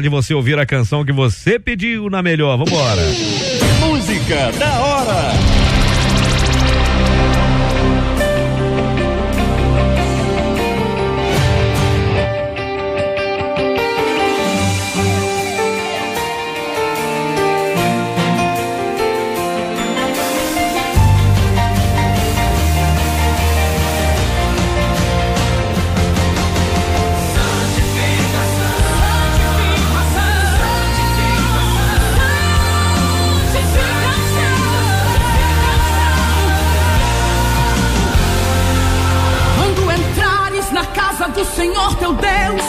De você ouvir a canção que você pediu na melhor. Vambora. Música da hora. Do Senhor teu Deus,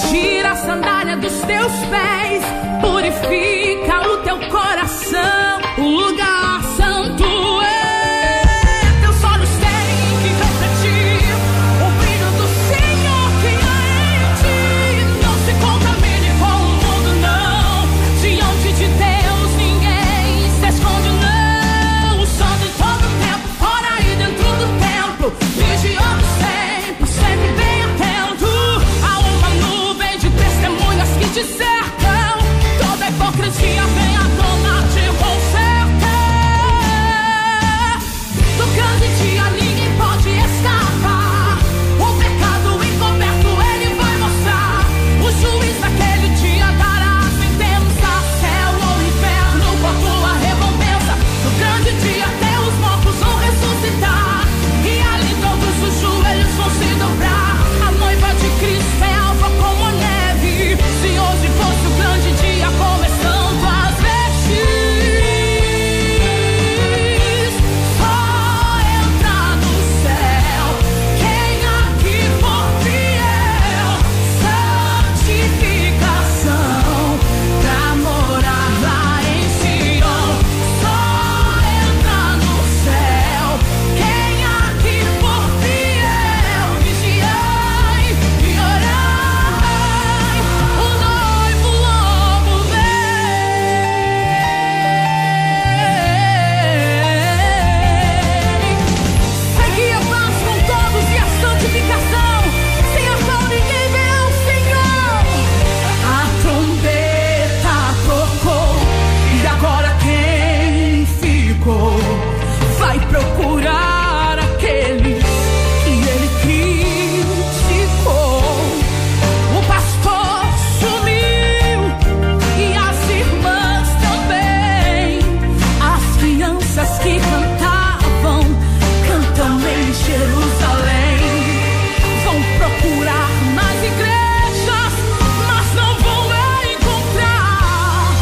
tira a sandália dos teus pés, purifica o teu coração, o lugar santo é. Teus olhos têm que refletir o brilho do Senhor que há em ti. Não se contamine com o mundo, não. Diante de Deus ninguém se esconde, não. O santo em todo o tempo, fora e dentro do templo, vigiando sempre, sempre bem atento a uma nuvem de testemunhas que te cercam. Toda hipocrisia vem à tona de consertar. Do grande dia ninguém pode escapar. O pecado encoberto ele vai mostrar. O juiz naquele dia dará a sentença. Céu ou inferno com a tua recompensa. Do grande dia até os mortos vão ressuscitar. E ali todos os joelhos vão se dobrar. A noiva de Cristo é alva como a neve. Se hoje fosse o grande dia começando as vestes, só entra no céu quem aqui for fiel. Santificação pra morar lá em Sião. Só entra no céu quem aqui for fiel. Vigiai e orai, o noivo logo vem. Segui a paz com todos e a santificação, sem a qual ninguém vê o Senhor. A trombeta tocou e agora quem ficou vai procurar aqueles que ele criticou. O pastor sumiu e as irmãs também. As crianças que cantavam, cantam em Jerusalém. Vão procurar nas igrejas, mas não vão encontrar.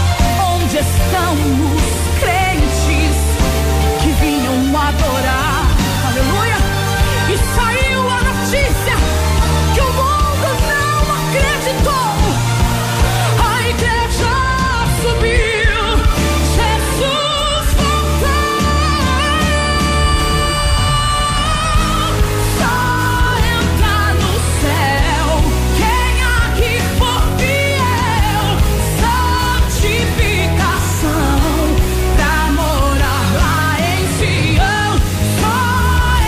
Onde estão os crentes que vinham adorar? Aleluia! E saiu a notícia que o mundo não acreditou. A igreja subiu, Jesus voltou. Só entra no céu quem aqui for fiel. Santificação pra morar lá em Sião. Só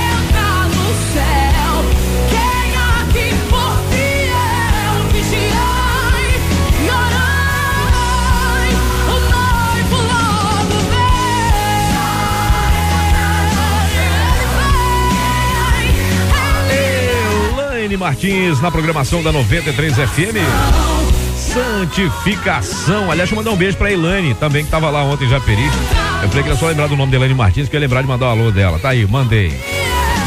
entra no céu quem aqui for fiel. Vigiai e orai, o noivo logo vem. Elaine Martins na programação da 93 FM. Santificação. Aliás, deixa eu mandar um beijo pra Elaine também, que tava lá ontem em Japeri. Eu falei que era só lembrar do nome da Elaine Martins, que eu ia lembrar de mandar um alô dela. Tá aí, mandei.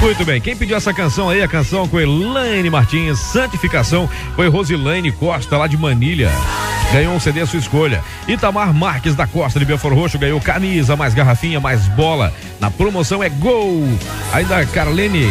Muito bem, quem pediu essa canção aí, a canção com Elaine Martins, Santificação, foi Rosilaine Costa, lá de Manilha. Ganhou um CD à sua escolha. Itamar Marques da Costa de Belfort Roxo ganhou camisa, mais garrafinha, mais bola. Na promoção é gol. Aí da Carlene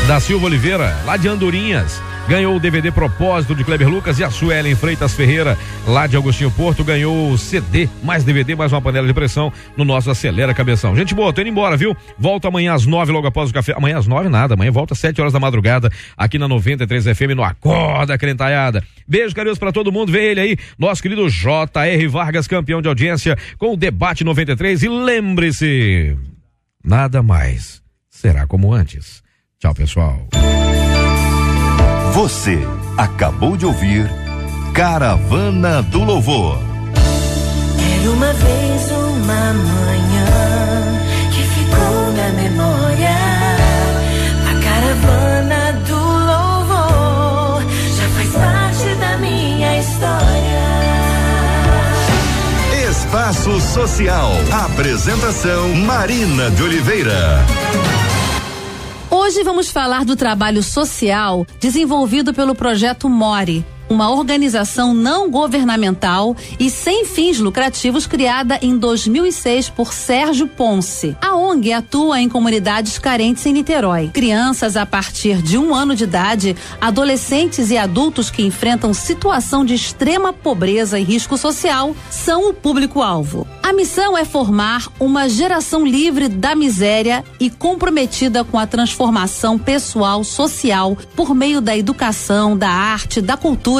da Silva Oliveira, lá de Andorinhas, ganhou o DVD Propósito de Kleber Lucas. E a Suelen Freitas Ferreira, lá de Agostinho Porto, ganhou o CD, mais DVD, mais uma panela de pressão no nosso Acelera Cabeção. Gente boa, tô indo embora, viu? Volto amanhã às 9, logo após o café. Amanhã às 9 nada, amanhã volta às 7 horas da madrugada, aqui na 93 FM, no Acorda, Crentaiada. Beijo carinhoso pra todo mundo, vem ele aí, nosso querido J.R. Vargas, campeão de audiência, com o Debate 93. E lembre-se, nada mais será como antes. Tchau, pessoal. Você acabou de ouvir Caravana do Louvor. Era uma vez uma manhã que ficou na memória. A caravana do louvor já faz parte da minha história. Espaço Social. Apresentação Marina de Oliveira. Hoje vamos falar do trabalho social desenvolvido pelo Projeto MORE, uma organização não governamental e sem fins lucrativos criada em 2006 por Sérgio Ponce. A ONG atua em comunidades carentes em Niterói. Crianças a partir de 1 ano de idade, adolescentes e adultos que enfrentam situação de extrema pobreza e risco social são o público-alvo. A missão é formar uma geração livre da miséria e comprometida com a transformação pessoal, social, por meio da educação, da arte, da cultura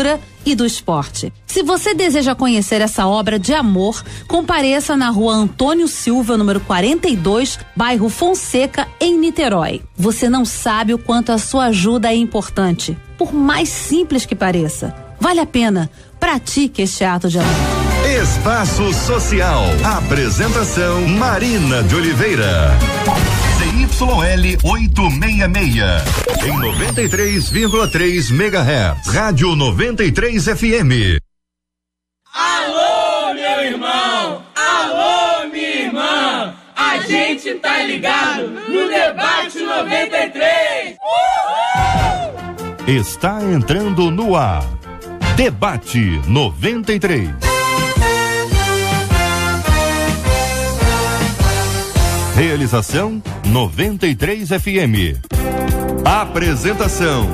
e do esporte. Se você deseja conhecer essa obra de amor, compareça na rua Antônio Silva, número 42, bairro Fonseca, em Niterói. Você não sabe o quanto a sua ajuda é importante, por mais simples que pareça. Vale a pena. Pratique este ato de amor. Espaço Social. Apresentação Marina de Oliveira. CYL 866. Em 93,3 MHz. Rádio 93 FM. Alô, meu irmão! Alô, minha irmã! A gente tá ligado no Debate 93! Uhul! Está entrando no ar. Debate 93. Realização 93 FM. Apresentação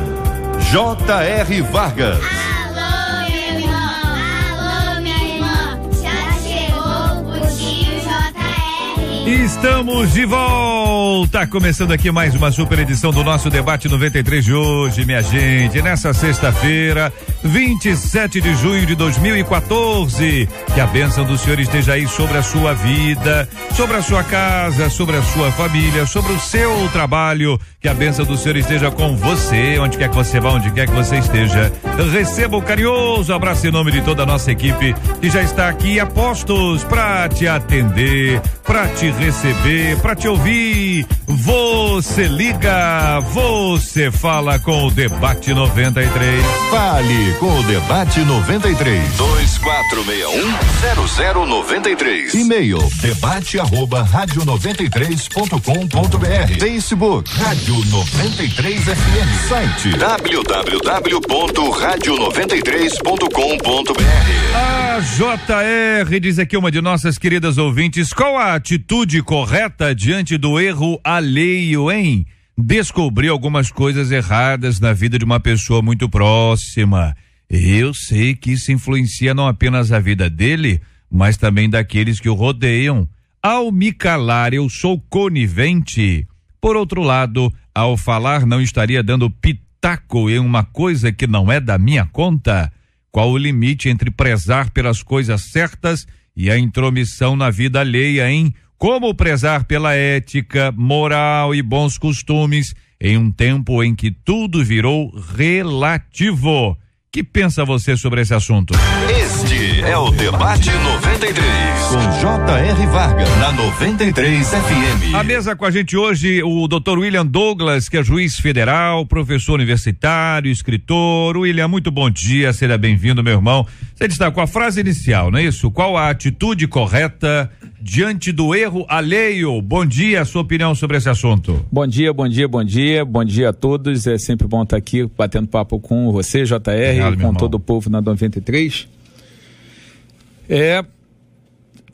J.R. Vargas. Alô, meu irmão, alô, minha irmã, já chegou o tio J.R. Estamos de volta, começando aqui mais uma super edição do nosso Debate 93 de hoje, minha gente, nessa sexta-feira, 27 de junho de 2014, que a bênção do Senhor esteja aí sobre a sua vida, sobre a sua casa, sobre a sua família, sobre o seu trabalho, que a bênção do Senhor esteja com você, onde quer que você vá, onde quer que você esteja. Receba o carinhoso abraço em nome de toda a nossa equipe, que já está aqui a postos para te atender, para te receber, para te ouvir. Você liga, você fala com o Debate 93. Fale com o Debate 93. 2461-0093. E-mail debate@radio93.com.br. Facebook Rádio 93 FM. Site www.radio93.com.br. A JR diz aqui uma de nossas queridas ouvintes: qual a atitude correta diante do erro alheio, hein? Descobrir algumas coisas erradas na vida de uma pessoa muito próxima. Eu sei que isso influencia não apenas a vida dele, mas também daqueles que o rodeiam. Ao me calar, eu sou conivente. Por outro lado, ao falar, não estaria dando pitaco em uma coisa que não é da minha conta? Qual o limite entre prezar pelas coisas certas e a intromissão na vida alheia, hein? Como prezar pela ética, moral e bons costumes em um tempo em que tudo virou relativo? Que pensa você sobre esse assunto? Este é o Debate 93, com J.R. Vargas, na 93 FM. A mesa com a gente hoje, o Dr. William Douglas, que é juiz federal, professor universitário, escritor. William, muito bom dia, seja bem-vindo, meu irmão. Você destacou a frase inicial, não é isso? Qual a atitude correta diante do erro alheio? Bom dia, a sua opinião sobre esse assunto. Bom dia, bom dia, bom dia, bom dia a todos. É sempre bom estar aqui batendo papo com você, JR, com todo o povo na 93.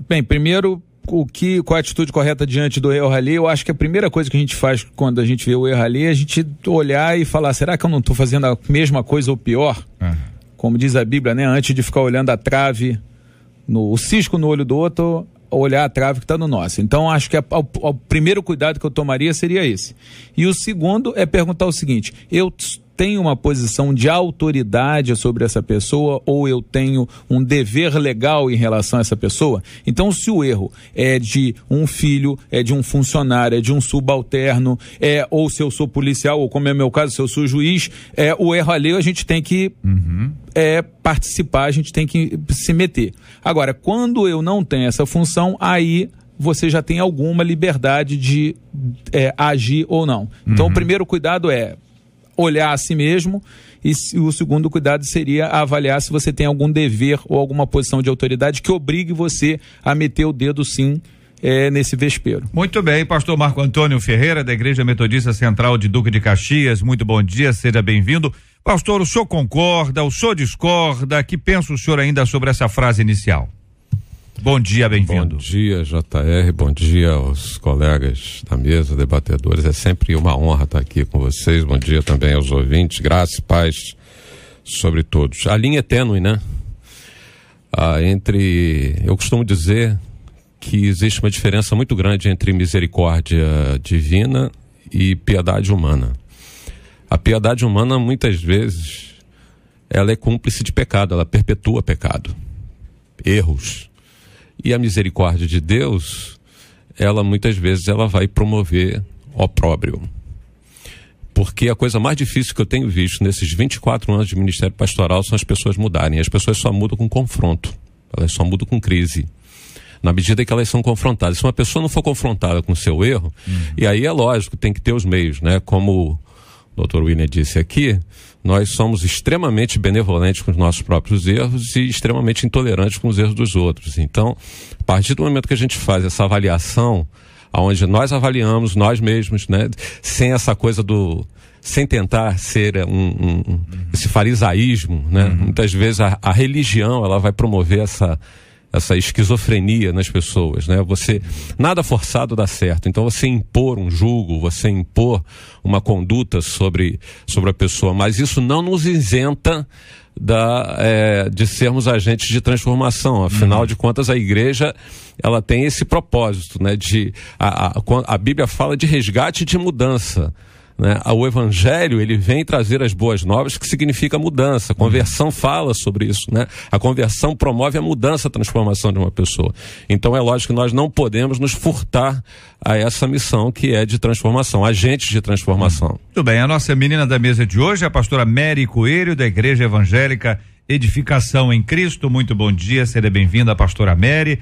Bem, primeiro, qual a atitude correta diante do erro alheio? Eu acho que a primeira coisa que a gente faz quando a gente vê o erro alheio é a gente olhar e falar, será que eu não estou fazendo a mesma coisa ou pior? Como diz a Bíblia, né? Antes de ficar olhando a trave, o cisco no olho do outro, olhar a trave que está no nosso. Então, acho que o primeiro cuidado que eu tomaria seria esse. E o segundo é perguntar o seguinte: eu tenho uma posição de autoridade sobre essa pessoa ou eu tenho um dever legal em relação a essa pessoa? Então, se o erro é de um filho, é de um funcionário, é de um subalterno, ou se eu sou policial, ou como é meu caso, se eu sou juiz, o erro alheio a gente tem que participar, a gente tem que se meter. Agora, quando eu não tenho essa função, aí você já tem alguma liberdade de agir ou não. Então, o primeiro cuidado é olhar a si mesmo, e o segundo cuidado seria avaliar se você tem algum dever ou alguma posição de autoridade que obrigue você a meter o dedo, sim, nesse vespeiro. Muito bem, pastor Marco Antônio Ferreira, da Igreja Metodista Central de Duque de Caxias, muito bom dia, seja bem-vindo. Pastor, o senhor concorda, o senhor discorda? Que pensa o senhor ainda sobre essa frase inicial? Bom dia, bem-vindo. Bom dia, JR, bom dia aos colegas da mesa, debatedores, é sempre uma honra estar aqui com vocês, bom dia também aos ouvintes, graça e paz sobre todos. A linha é tênue, né? Eu costumo dizer que existe uma diferença muito grande entre misericórdia divina e piedade humana. A piedade humana, muitas vezes, ela é cúmplice de pecado, ela perpetua pecado, erros. E a misericórdia de Deus, ela muitas vezes ela vai promover opróbrio. Porque a coisa mais difícil que eu tenho visto nesses 24 anos de ministério pastoral são as pessoas mudarem. As pessoas só mudam com confronto, elas só mudam com crise, na medida que elas são confrontadas. Se uma pessoa não for confrontada com o seu erro, e aí é lógico, tem que ter os meios, né? Como o Dr. William disse aqui, nós somos extremamente benevolentes com os nossos próprios erros e extremamente intolerantes com os erros dos outros. Então, a partir do momento que a gente faz essa avaliação, onde nós avaliamos nós mesmos, né, sem essa coisa sem tentar ser esse farisaísmo, né? Muitas vezes a religião, ela vai promover essa esquizofrenia nas pessoas, né? Nada forçado dá certo. Então você impor um julgo, você impor uma conduta sobre a pessoa, mas isso não nos isenta de sermos agentes de transformação. Afinal de contas, a igreja, ela tem esse propósito, né? A Bíblia fala de resgate e de mudança, né? O evangelho, ele vem trazer as boas novas, que significa mudança. A conversão fala sobre isso, né? A conversão promove a mudança, a transformação de uma pessoa. Então é lógico que nós não podemos nos furtar a essa missão que é de transformação, agentes de transformação. Muito bem, a nossa menina da mesa de hoje é a pastora Mary Coelho, da Igreja Evangélica Edificação em Cristo. Muito bom dia, seja bem-vinda, pastora Mary.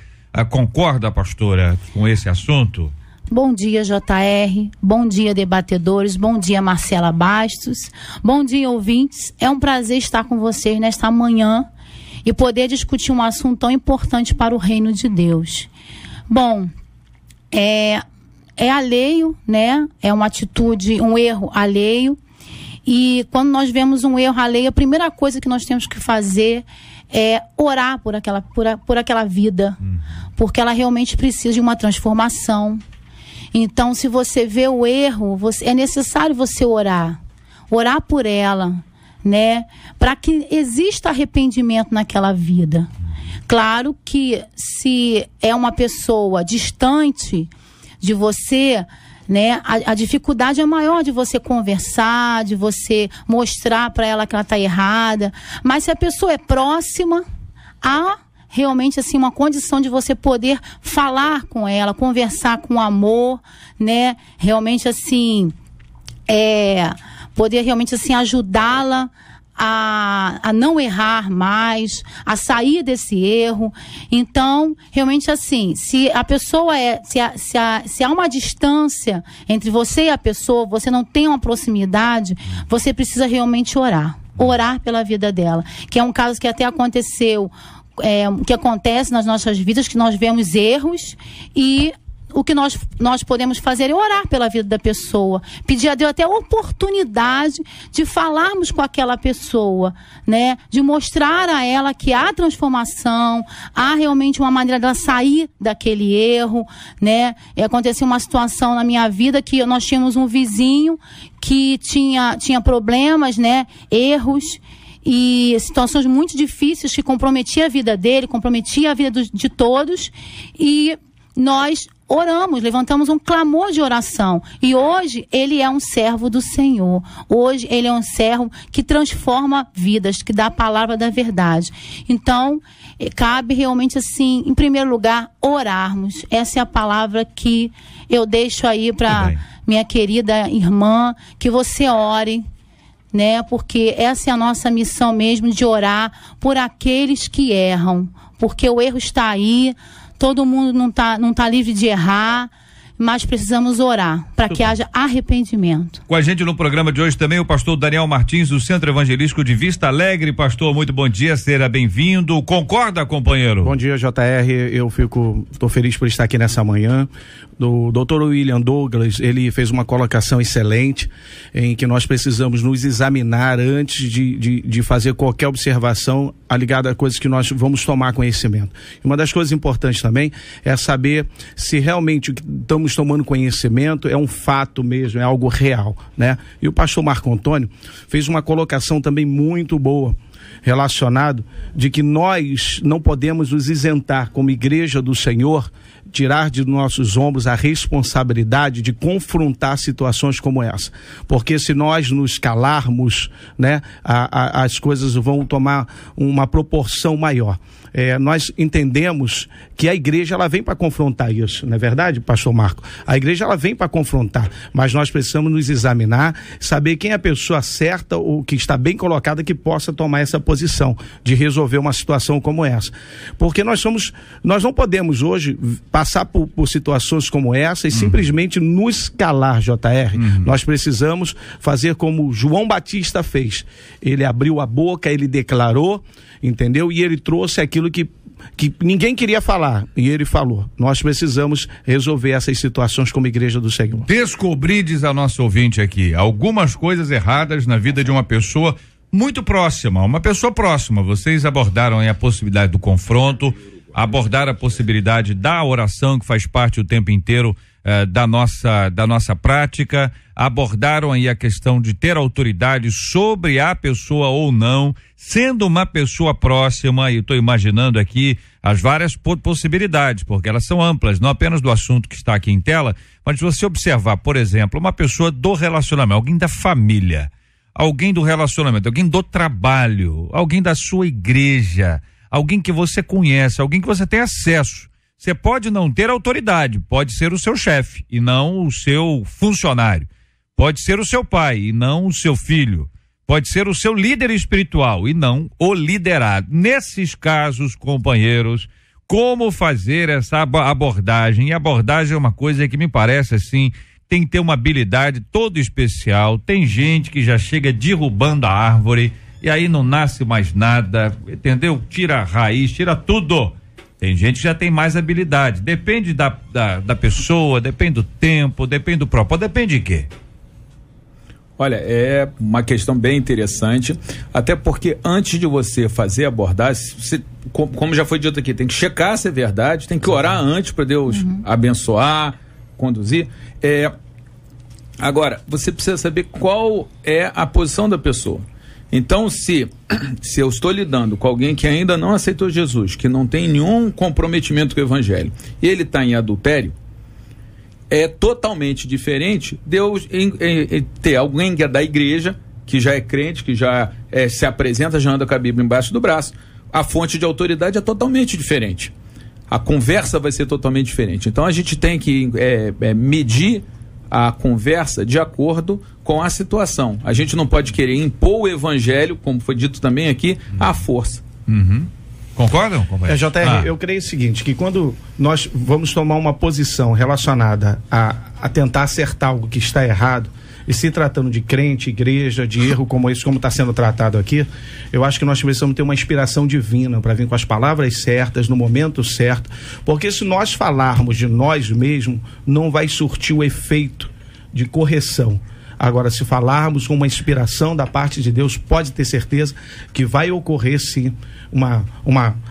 Concorda, pastora, com esse assunto? Bom dia, JR, bom dia, debatedores, bom dia, Marcela Bastos, bom dia, ouvintes. É um prazer estar com vocês nesta manhã e poder discutir um assunto tão importante para o reino de Deus. Bom, é alheio, né? É uma atitude, um erro alheio. E quando nós vemos um erro alheio, a primeira coisa que nós temos que fazer é orar por aquela vida, porque ela realmente precisa de uma transformação. Então, se você vê o erro, é necessário você orar por ela, né? Para que exista arrependimento naquela vida. Claro que se é uma pessoa distante de você, né? A dificuldade é maior de você conversar, de você mostrar para ela que ela está errada. Mas se a pessoa é próxima, há realmente assim uma condição de você poder falar com ela, conversar com amor, né? Realmente assim, poder realmente assim ajudá-la a não errar mais, a sair desse erro. Então, realmente assim, se a pessoa se há uma distância entre você e a pessoa, você não tem uma proximidade, você precisa realmente orar pela vida dela, que é um caso que até aconteceu, que acontece nas nossas vidas, que nós vemos erros e o que nós podemos fazer é orar pela vida da pessoa, pedir a Deus até a oportunidade de falarmos com aquela pessoa, né? De mostrar a ela que há transformação, há realmente uma maneira dela sair daquele erro, né? E aconteceu uma situação na minha vida que nós tínhamos um vizinho que tinha problemas, né? Erros e situações muito difíceis que comprometiam a vida dele, comprometia a vida de todos, e nós oramos, levantamos um clamor de oração. E hoje ele é um servo do Senhor. Hoje ele é um servo que transforma vidas, que dá a palavra da verdade. Então, cabe realmente assim, em primeiro lugar, orarmos. Essa é a palavra que eu deixo aí para minha querida irmã, que você ore, né? Porque essa é a nossa missão mesmo, de orar por aqueles que erram. Porque o erro está aí. Todo mundo não tá livre de errar, mas precisamos orar para que haja arrependimento. Com a gente no programa de hoje também o pastor Daniel Martins, do Centro Evangelístico de Vista Alegre. Pastor, muito bom dia, seja bem-vindo. Concorda, companheiro? Bom dia, JR. Eu estou feliz por estar aqui nessa manhã. Do Dr. William Douglas, ele fez uma colocação excelente em que nós precisamos nos examinar antes de fazer qualquer observação ligada a coisas que nós vamos tomar conhecimento. Uma das coisas importantes também é saber se realmente o que estamos tomando conhecimento é um fato mesmo, é algo real, né? E o pastor Marco Antônio fez uma colocação também muito boa, relacionado de que nós não podemos nos isentar como igreja do Senhor, tirar de nossos ombros a responsabilidade de confrontar situações como essa, porque se nós nos calarmos, né, as coisas vão tomar uma proporção maior. Nós entendemos que a igreja ela vem para confrontar isso, não é verdade, pastor Marco? A igreja ela vem para confrontar, mas nós precisamos nos examinar, saber quem é a pessoa certa ou que está bem colocada que possa tomar essa posição de resolver uma situação como essa, porque nós não podemos hoje passar por situações como essa e simplesmente nos calar, JR. Nós precisamos fazer como João Batista fez. Ele abriu a boca, ele declarou, entendeu? E ele trouxe aquilo que ninguém queria falar, e ele falou. Nós precisamos resolver essas situações como igreja do Senhor. Descobri, diz a nossa ouvinte aqui, algumas coisas erradas na vida de uma pessoa muito próxima, Vocês abordaram aí a possibilidade do confronto, abordaram a possibilidade da oração, que faz parte o tempo inteiro da nossa prática, abordaram aí a questão de ter autoridade sobre a pessoa ou não, sendo uma pessoa próxima, e estou imaginando aqui as várias possibilidades, porque elas são amplas, não apenas do assunto que está aqui em tela, mas se você observar, por exemplo, uma pessoa do relacionamento, alguém da família, alguém do relacionamento, alguém do trabalho, alguém da sua igreja, alguém que você conhece, alguém que você tem acesso. Você pode não ter autoridade, pode ser o seu chefe e não o seu funcionário. Pode ser o seu pai e não o seu filho. Pode ser o seu líder espiritual e não o liderado. Nesses casos, companheiros, como fazer essa abordagem? E abordagem é uma coisa que me parece assim, tem que ter uma habilidade toda especial. Tem gente que já chega derrubando a árvore e aí não nasce mais nada, entendeu? Tira a raiz, tira tudo. Tem gente que já tem mais habilidade. Depende da pessoa, depende do tempo, depende do propósito, depende de quê? Olha, é uma questão bem interessante, até porque antes de você fazer a abordagem, você, como já foi dito aqui, tem que checar se é verdade, tem que orar antes para Deus abençoar, conduzir. Agora, você precisa saber qual é a posição da pessoa. Então, se eu estou lidando com alguém que ainda não aceitou Jesus, que não tem nenhum comprometimento com o evangelho, e ele está em adultério, é totalmente diferente de eu ter alguém que é da igreja, que já é crente, que já se apresenta, já anda com a Bíblia embaixo do braço. A fonte de autoridade é totalmente diferente. A conversa vai ser totalmente diferente. Então a gente tem que medir a conversa de acordo com a situação. A gente não pode querer impor o evangelho, como foi dito também aqui, à força. Concordam? JR, eu creio o seguinte, que quando nós vamos tomar uma posição relacionada a tentar acertar algo que está errado, e se tratando de crente, igreja, de erro como esse, como está sendo tratado aqui, eu acho que nós precisamos ter uma inspiração divina para vir com as palavras certas, no momento certo, porque se nós falarmos de nós mesmos, não vai surtir o efeito de correção. Agora, se falarmos com uma inspiração da parte de Deus, pode ter certeza que vai ocorrer sim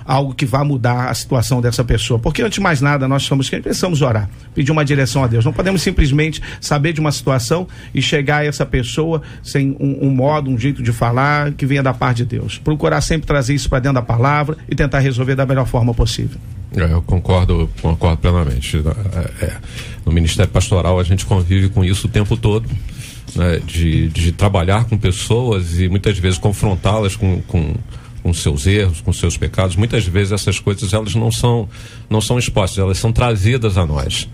algo que vai mudar a situação dessa pessoa. Porque antes de mais nada, nós somos quem precisamos orar, pedir uma direção a Deus. Não podemos simplesmente saber de uma situação e chegar a essa pessoa sem um modo, um jeito de falar que venha da parte de Deus. Procurar sempre trazer isso para dentro da palavra e tentar resolver da melhor forma possível. Eu concordo plenamente. No Ministério Pastoral a gente convive com isso o tempo todo, né, de trabalhar com pessoas e muitas vezes confrontá-las com seus erros, com seus pecados. Muitas vezes essas coisas elas não são expostas, elas são trazidas a nós.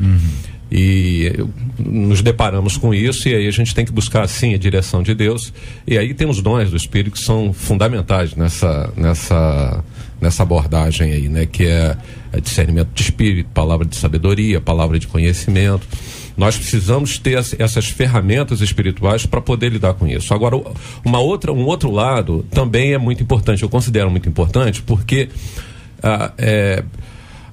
E nos deparamos com isso, e aí a gente tem que buscar sim a direção de Deus, e aí tem os dons do Espírito que são fundamentais nessa abordagem aí, né, que é discernimento de espírito, palavra de sabedoria, palavra de conhecimento. Nós precisamos ter essas ferramentas espirituais para poder lidar com isso. Agora, um outro lado também é muito importante, eu considero muito importante, porque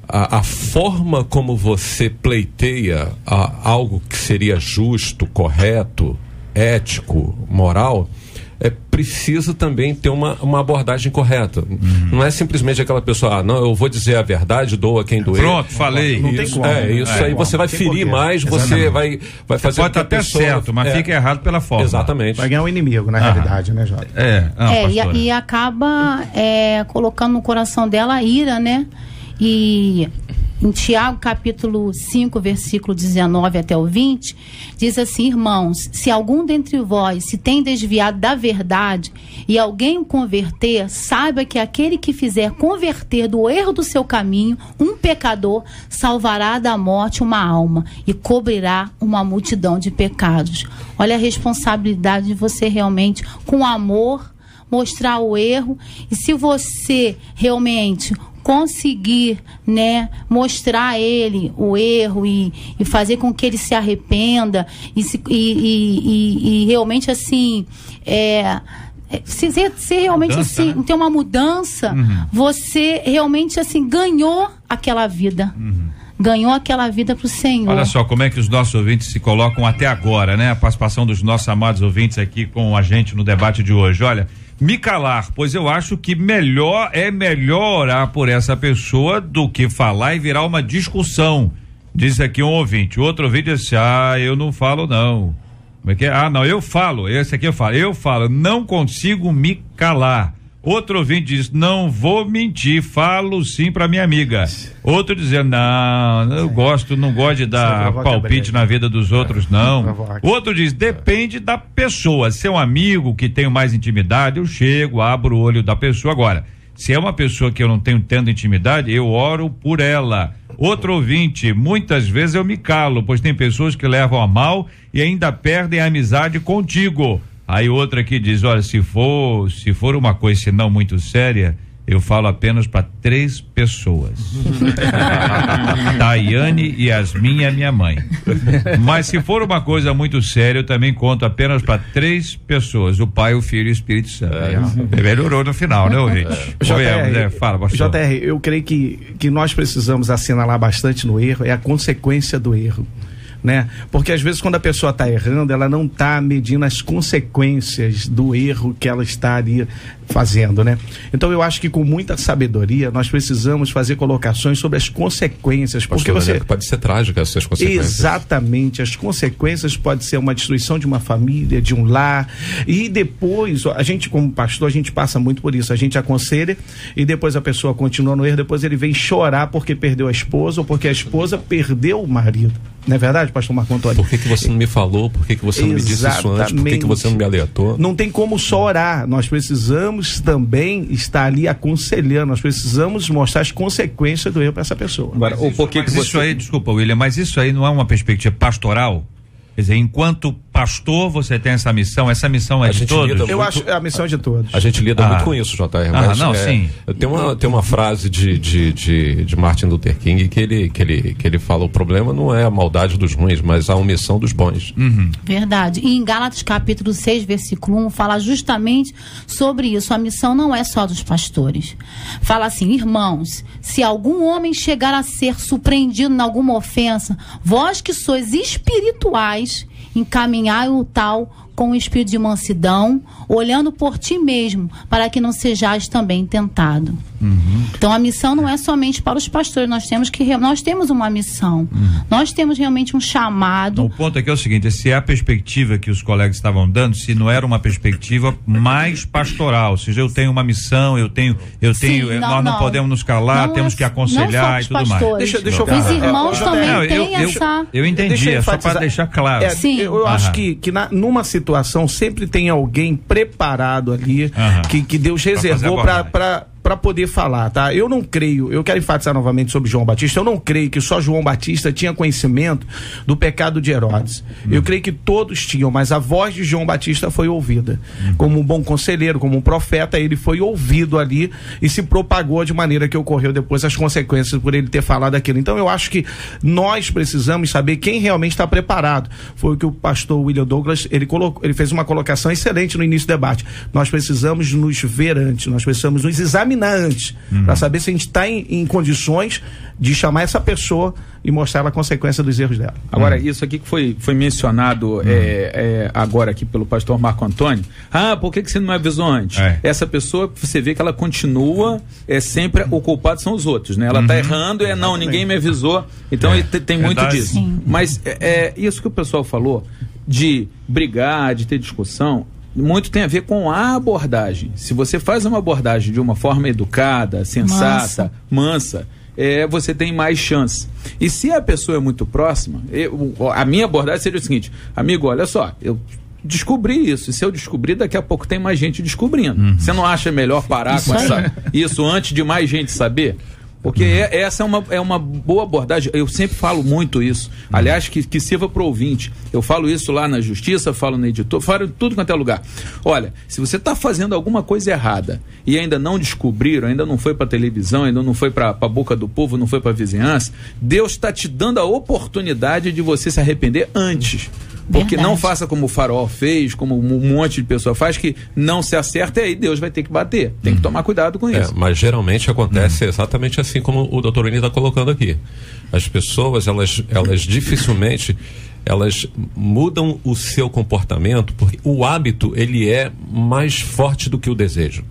a forma como você pleiteia algo que seria justo, correto, ético, moral, precisa também ter uma abordagem correta. Não é simplesmente aquela pessoa, não, eu vou dizer a verdade, dou a quem doer. Pronto, falei. Não tem como. Isso aí você vai ferir mais, você vai fazer pode estar até certo, mas fica errado pela forma. Exatamente. Vai ganhar um inimigo, na realidade, né, Jota? E acaba colocando no coração dela a ira, né? E em Tiago, capítulo 5, versículo 19 até o 20, diz assim: irmãos, se algum dentre vós se tem desviado da verdade e alguém o converter, saiba que aquele que fizer converter do erro do seu caminho um pecador, salvará da morte uma alma e cobrirá uma multidão de pecados. Olha a responsabilidade de você realmente, com amor, mostrar o erro. E se você realmente conseguir, né, mostrar a ele o erro e fazer com que ele se arrependa e realmente assim se realmente mudança, assim, né? Ter uma mudança, você realmente assim ganhou aquela vida. Ganhou aquela vida pro Senhor. Olha só como é que os nossos ouvintes se colocam até agora, né? A participação dos nossos amados ouvintes aqui com a gente no debate de hoje. Olha, me calar, pois eu acho que melhor orar por essa pessoa do que falar e virar uma discussão. Diz aqui um ouvinte. O outro ouvinte disse: eu não falo não. Como é que é? Não, eu falo. Esse aqui eu falo, não consigo me calar. Outro ouvinte diz: não vou mentir, falo sim pra minha amiga. Outro dizendo: não gosto de dar palpite na vida dos outros, não. Outro diz: depende da pessoa. Se é um amigo que tenho mais intimidade, eu chego, abro o olho da pessoa. Agora, se é uma pessoa que eu não tenho tanta intimidade, eu oro por ela. Outro ouvinte: muitas vezes eu me calo, pois tem pessoas que levam a mal e ainda perdem a amizade contigo. Aí outra aqui diz: olha, se for uma coisa se não muito séria, eu falo apenas para 3 pessoas. Daiane, Yasmin e a minha mãe. Mas se for uma coisa muito séria, eu também conto apenas para 3 pessoas: o Pai, o Filho e o Espírito Santo. Melhorou no final, né, ouvinte? Fala, pastor. JR, eu creio que nós precisamos assinalar bastante no erro, é a consequência do erro. Né? Porque às vezes quando a pessoa está errando, ela não está medindo as consequências do erro que ela estaria fazendo, né? Então eu acho que com muita sabedoria nós precisamos fazer colocações sobre as consequências, porque pode ser trágica essas consequências. Exatamente, as consequências pode ser uma destruição de uma família, de um lar, e depois a gente como pastor, a gente passa muito por isso, a gente aconselha e depois a pessoa continua no erro, depois ele vem chorar porque perdeu a esposa ou porque a esposa perdeu o marido. Não é verdade, pastor Marco Antônio? Por que você não me falou? Por que você não me disse isso antes? Por que você não me alertou? Não tem como só orar, nós precisamos também estar ali aconselhando, nós precisamos mostrar as consequências do erro para essa pessoa. Agora, isso aí, desculpa, William, mas isso aí não é uma perspectiva pastoral? Quer dizer, enquanto pastor você tem essa missão é de todos? Eu acho que a missão é de todos. A gente lida muito com isso, JR. Mas, sim. Tem uma frase de Martin Luther King que ele fala: o problema não é a maldade dos ruins, mas a omissão dos bons. Verdade. E em Gálatas capítulo 6, versículo 1, fala justamente sobre isso. A missão não é só dos pastores. Fala assim: irmãos, se algum homem chegar a ser surpreendido em alguma ofensa, vós que sois espirituais, mais encaminhar o tal com o espírito de mansidão, olhando por ti mesmo, para que não sejais também tentado. Então a missão não é somente para os pastores, nós temos uma missão, nós temos realmente um chamado. O ponto aqui é o seguinte: se é a perspectiva que os colegas estavam dando, se não era uma perspectiva mais pastoral, ou seja, eu tenho uma missão, nós não podemos nos calar, temos que aconselhar e tudo mais. Deixa eu Os irmãos também têm essa... Eu entendi, é só para deixar claro. Eu acho que numa situação sempre tem alguém preparado ali, que Deus reservou para poder falar, tá? Eu não creio, eu quero enfatizar novamente sobre João Batista, eu não creio que só João Batista tinha conhecimento do pecado de Herodes. Eu creio que todos tinham, mas a voz de João Batista foi ouvida. Como um bom conselheiro, como um profeta, ele foi ouvido ali e se propagou de maneira que ocorreu depois as consequências por ele ter falado aquilo. Então eu acho que nós precisamos saber quem realmente está preparado. Foi o que o pastor William Douglas, ele fez uma colocação excelente no início do debate. Nós precisamos nos ver antes, nós precisamos nos examinar antes, para saber se a gente está em condições de chamar essa pessoa e mostrar ela a consequência dos erros dela. Agora, isso aqui que foi mencionado agora aqui pelo pastor Marco Antônio, por que você não me avisou antes? Essa pessoa, você vê que ela continua, sempre o culpado são os outros, né? Ela está errando, ninguém me avisou, então tem muito disso. Sim. Mas isso que o pessoal falou, de brigar, de ter discussão, muito tem a ver com a abordagem. Se você faz uma abordagem de uma forma educada, sensata, mansa, você tem mais chance. E se a pessoa é muito próxima, a minha abordagem seria o seguinte: amigo, olha só, eu descobri isso, e se eu descobrir, daqui a pouco tem mais gente descobrindo. Você não acha melhor parar com isso antes de mais gente saber? Porque essa é uma boa abordagem. Eu sempre falo muito isso. Aliás, que sirva para o ouvinte. Eu falo isso lá na justiça, falo no editor, falo em tudo quanto é lugar. Olha, se você está fazendo alguma coisa errada e ainda não descobriram, ainda não foi para televisão, ainda não foi para a boca do povo, não foi para a vizinhança, Deus está te dando a oportunidade de você se arrepender antes. Porque não faça como o Farol fez, como um monte de pessoa faz, que não se acerta e aí Deus vai ter que bater. Tem que tomar cuidado com isso. Mas geralmente acontece exatamente assim como o doutor Eni está colocando aqui. As pessoas, elas dificilmente elas mudam o seu comportamento, porque o hábito, ele é mais forte do que o desejo.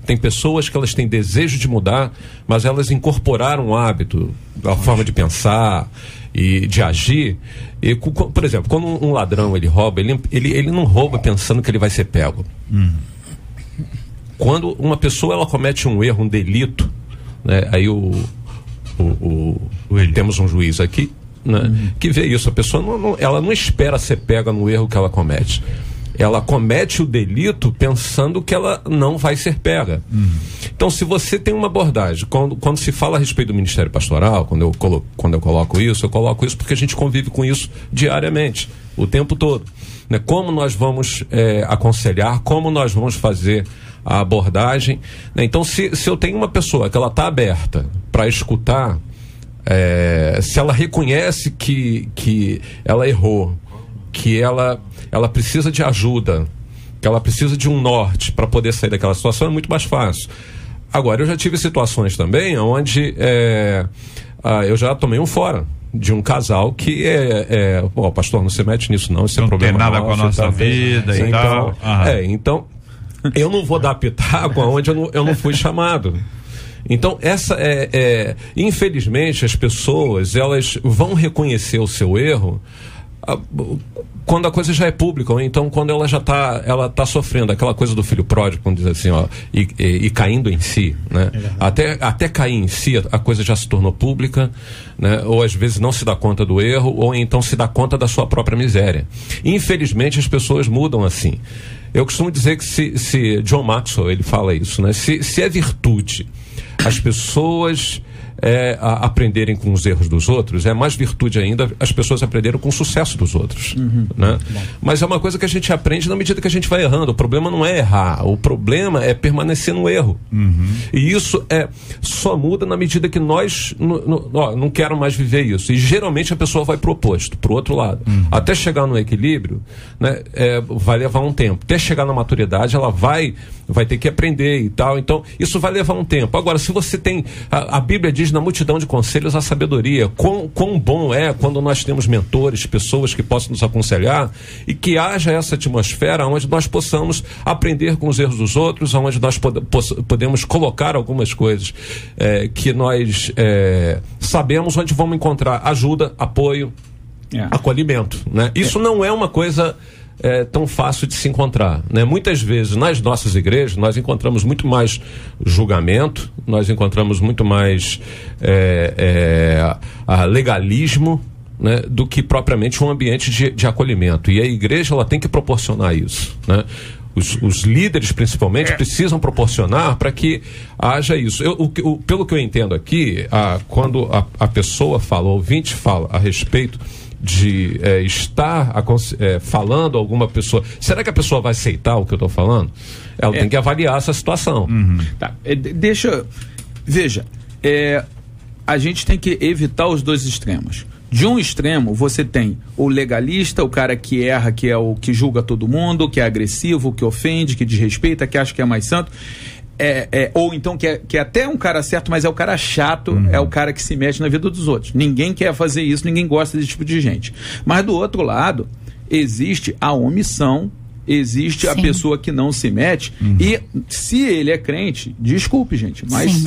Tem pessoas que elas têm desejo de mudar, mas elas incorporaram o hábito, a forma de pensar e de agir. E, por exemplo, quando um ladrão ele rouba, ele não rouba pensando que ele vai ser pego. Quando uma pessoa ela comete um erro, um delito, né, aí temos um juiz aqui, né, que vê isso. A pessoa ela não espera ser pega no erro que ela comete. Ela comete o delito pensando que ela não vai ser pega. Então, se você tem uma abordagem, quando se fala a respeito do Ministério Pastoral, quando eu coloco isso porque a gente convive com isso diariamente, o tempo todo. Né? Como nós vamos aconselhar, como nós vamos fazer a abordagem. Né? Então, se eu tenho uma pessoa que ela está aberta para escutar, se ela reconhece que ela errou, que ela precisa de ajuda, que ela precisa de um norte para poder sair daquela situação, é muito mais fácil. Agora, eu já tive situações também onde eu já tomei um fora de um casal que pastor, não se mete nisso não, esse é problema não tem nada com a nossa vida e tal. Então, eu não vou dar pitaco aonde eu não fui chamado. Então, infelizmente, as pessoas, elas vão reconhecer o seu erro quando a coisa já é pública, ou então quando ela já está sofrendo aquela coisa do filho pródigo, quando diz assim, e caindo em si, né? Até cair em si, a coisa já se tornou pública, né? Ou às vezes não se dá conta do erro, ou então se dá conta da sua própria miséria. Infelizmente, as pessoas mudam assim. Eu costumo dizer que se John Maxwell, ele fala isso, né? Se é virtude as pessoas aprenderem com os erros dos outros, é mais virtude ainda as pessoas aprenderam com o sucesso dos outros, né? Mas é uma coisa que a gente aprende na medida que a gente vai errando. O problema não é errar, o problema é permanecer no erro. E isso só muda na medida que nós não quero mais viver isso, e geralmente a pessoa vai pro oposto, pro outro lado, até chegar no equilíbrio, né? Vai levar um tempo, até chegar na maturidade ela vai vai ter que aprender e tal. Então, isso vai levar um tempo. Agora, se você tem... A Bíblia diz, na multidão de conselhos, a sabedoria. Quão bom é quando nós temos mentores, pessoas que possam nos aconselhar e que haja essa atmosfera onde nós possamos aprender com os erros dos outros, onde nós podemos colocar algumas coisas que nós sabemos onde vamos encontrar ajuda, apoio, acolhimento, né? Isso não é uma coisa tão fácil de se encontrar, né? Muitas vezes nas nossas igrejas nós encontramos muito mais julgamento, nós encontramos muito mais legalismo, né, do que propriamente um ambiente de acolhimento, e a igreja ela tem que proporcionar isso, né? Os líderes principalmente precisam proporcionar para que haja isso. Pelo que eu entendo aqui, quando a pessoa fala, o ouvinte fala a respeito de estar falando a alguma pessoa, será que a pessoa vai aceitar o que eu estou falando? Ela tem que avaliar essa situação. Tá. Veja, a gente tem que evitar os dois extremos. De um extremo, você tem o legalista, o cara que erra, que é o que julga todo mundo, que é agressivo, que ofende, que desrespeita, que acha que é mais santo. Ou então que é até um cara certo, mas é o cara chato, é o cara que se mete na vida dos outros. Ninguém quer fazer isso, ninguém gosta desse tipo de gente. Mas do outro lado, existe a omissão, existe a pessoa que não se mete, e se ele é crente, desculpe, gente, mas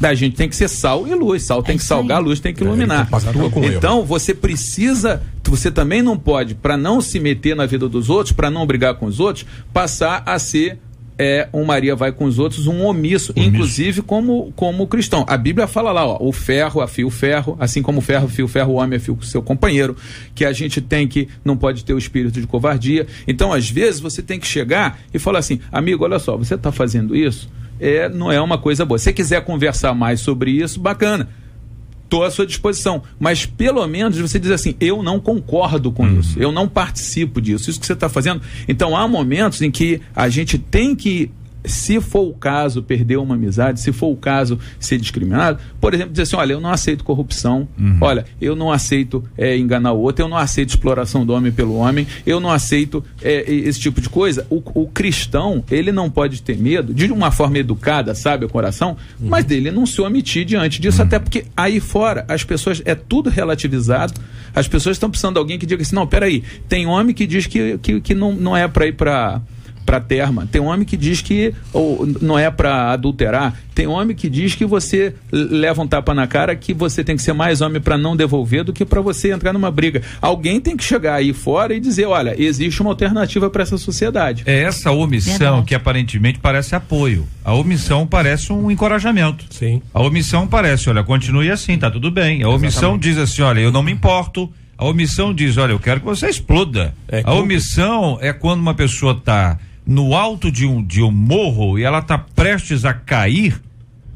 a gente tem que ser sal e luz. Sal tem que salgar, a luz tem que iluminar. Então você também não pode, para não se meter na vida dos outros, para não brigar com os outros, passar a ser um Maria vai com os outros, um omisso. Inclusive como cristão. A Bíblia fala lá, ó, o ferro afia o ferro, assim como o ferro afia o ferro, o homem afia o seu companheiro, que a gente não pode ter o espírito de covardia. Então, às vezes, você tem que chegar e falar assim, amigo, olha só, você está fazendo isso, não é uma coisa boa. Se você quiser conversar mais sobre isso, bacana, estou à sua disposição, mas pelo menos você diz assim, eu não concordo com isso, eu não participo disso, isso que você está fazendo. Então há momentos em que a gente tem que, se for o caso, perder uma amizade, se for o caso, ser discriminado, por exemplo, dizer assim, olha, eu não aceito corrupção, olha, eu não aceito enganar o outro, eu não aceito exploração do homem pelo homem, eu não aceito esse tipo de coisa. O cristão, ele não pode ter medo, de uma forma educada, sabe, o coração, mas dele não se omitir diante disso, até porque aí fora, as pessoas, é tudo relativizado, as pessoas estão precisando de alguém que diga assim, não, peraí, tem homem que diz que não é para ir para terma, tem homem que diz que não é para adulterar, tem homem que diz que você leva um tapa na cara, que você tem que ser mais homem para não devolver do que para você entrar numa briga. Alguém tem que chegar aí fora e dizer, olha, existe uma alternativa para essa sociedade. É essa omissão que aparentemente parece apoio. A omissão parece um encorajamento. Sim. A omissão parece, olha, continue assim, tá tudo bem. A omissão diz assim, olha, eu não me importo. A omissão diz, olha, eu quero que você exploda. A omissão é quando uma pessoa está no alto de um morro e ela está prestes a cair,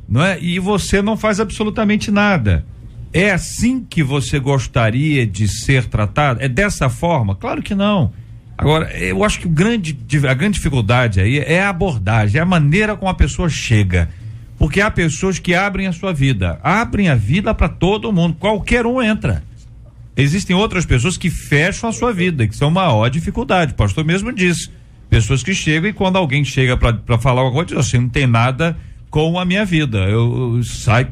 não é? E você não faz absolutamente nada. É assim que você gostaria de ser tratado? É dessa forma? Claro que não. Agora, eu acho que a grande dificuldade aí é a abordagem, é a maneira como a pessoa chega. Porque há pessoas que abrem a sua vida, abrem a vida para todo mundo, qualquer um entra. Existem outras pessoas que fecham a sua vida, que são maior dificuldade. O pastor mesmo disse. Pessoas que chegam e quando alguém chega para falar alguma coisa, diz assim, não tem nada com a minha vida, eu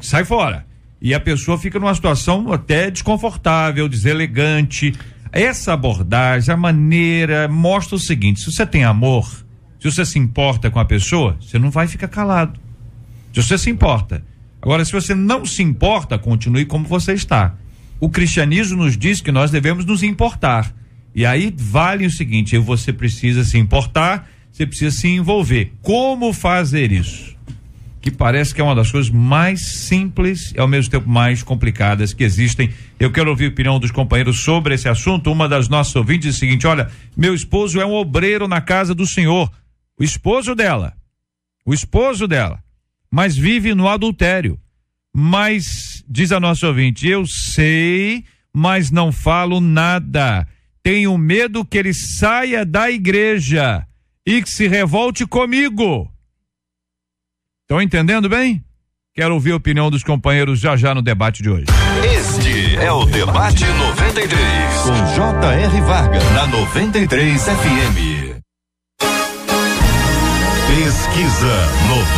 sai fora. E a pessoa fica numa situação até desconfortável, deselegante. Essa abordagem, a maneira, mostra o seguinte, se você tem amor, se você se importa com a pessoa, você não vai ficar calado. Se você se importa. Agora, se você não se importa, continue como você está. O cristianismo nos diz que nós devemos nos importar. E aí vale o seguinte, você precisa se importar, você precisa se envolver. Como fazer isso? Que parece que é uma das coisas mais simples e ao mesmo tempo mais complicadas que existem. Eu quero ouvir a opinião dos companheiros sobre esse assunto. Uma das nossas ouvintes diz o seguinte, olha, meu esposo é um obreiro na casa do Senhor. O esposo dela, mas vive no adultério. Mas, diz a nossa ouvinte, eu sei, mas não falo nada. Tenho medo que ele saia da igreja e que se revolte comigo. Estão entendendo bem? Quero ouvir a opinião dos companheiros já no debate de hoje. Este é o Debate 93, com J.R. Varga, na 93 FM. Pesquisa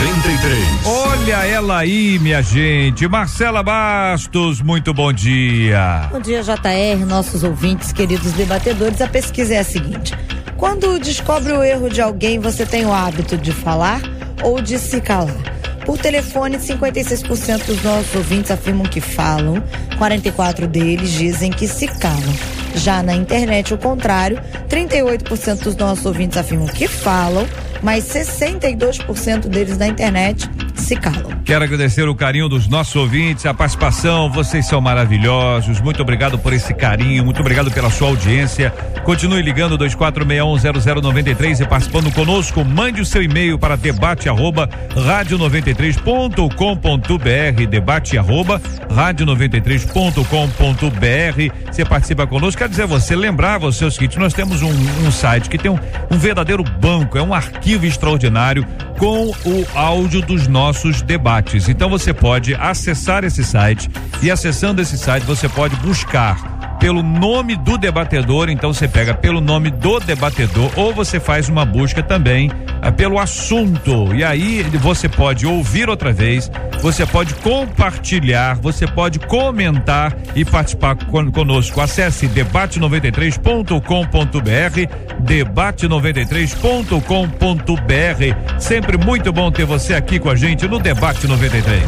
93. Olha ela aí, minha gente. Marcela Bastos, muito bom dia. Bom dia, JR, nossos ouvintes, queridos debatedores. A pesquisa é a seguinte: quando descobre o erro de alguém, você tem o hábito de falar ou de se calar? Por telefone, 56% dos nossos ouvintes afirmam que falam, 44% deles dizem que se calam. Já na internet, o contrário, 38% dos nossos ouvintes afirmam que falam, mas 62% deles na internet se calam. Quero agradecer o carinho dos nossos ouvintes, a participação, vocês são maravilhosos, muito obrigado por esse carinho, muito obrigado pela sua audiência. Continue ligando 24610093 e participando conosco. Mande o seu e-mail para debate@radio93.com.br, debate@radio93.com.br. Você participa conosco, quer dizer, você lembrar você o seguinte: nós temos um site que tem um verdadeiro banco, é um arquivo extraordinário com o áudio dos nossos debates. Então você pode acessar esse site e, acessando esse site, você pode buscar pelo nome do debatedor. Então você pega pelo nome do debatedor, ou você faz uma busca também pelo assunto, e aí você pode ouvir outra vez, você pode compartilhar, você pode comentar e participar conosco. Acesse debate93.com.br, debate93.com.br. Sempre muito bom ter você aqui com a gente no Debate 93.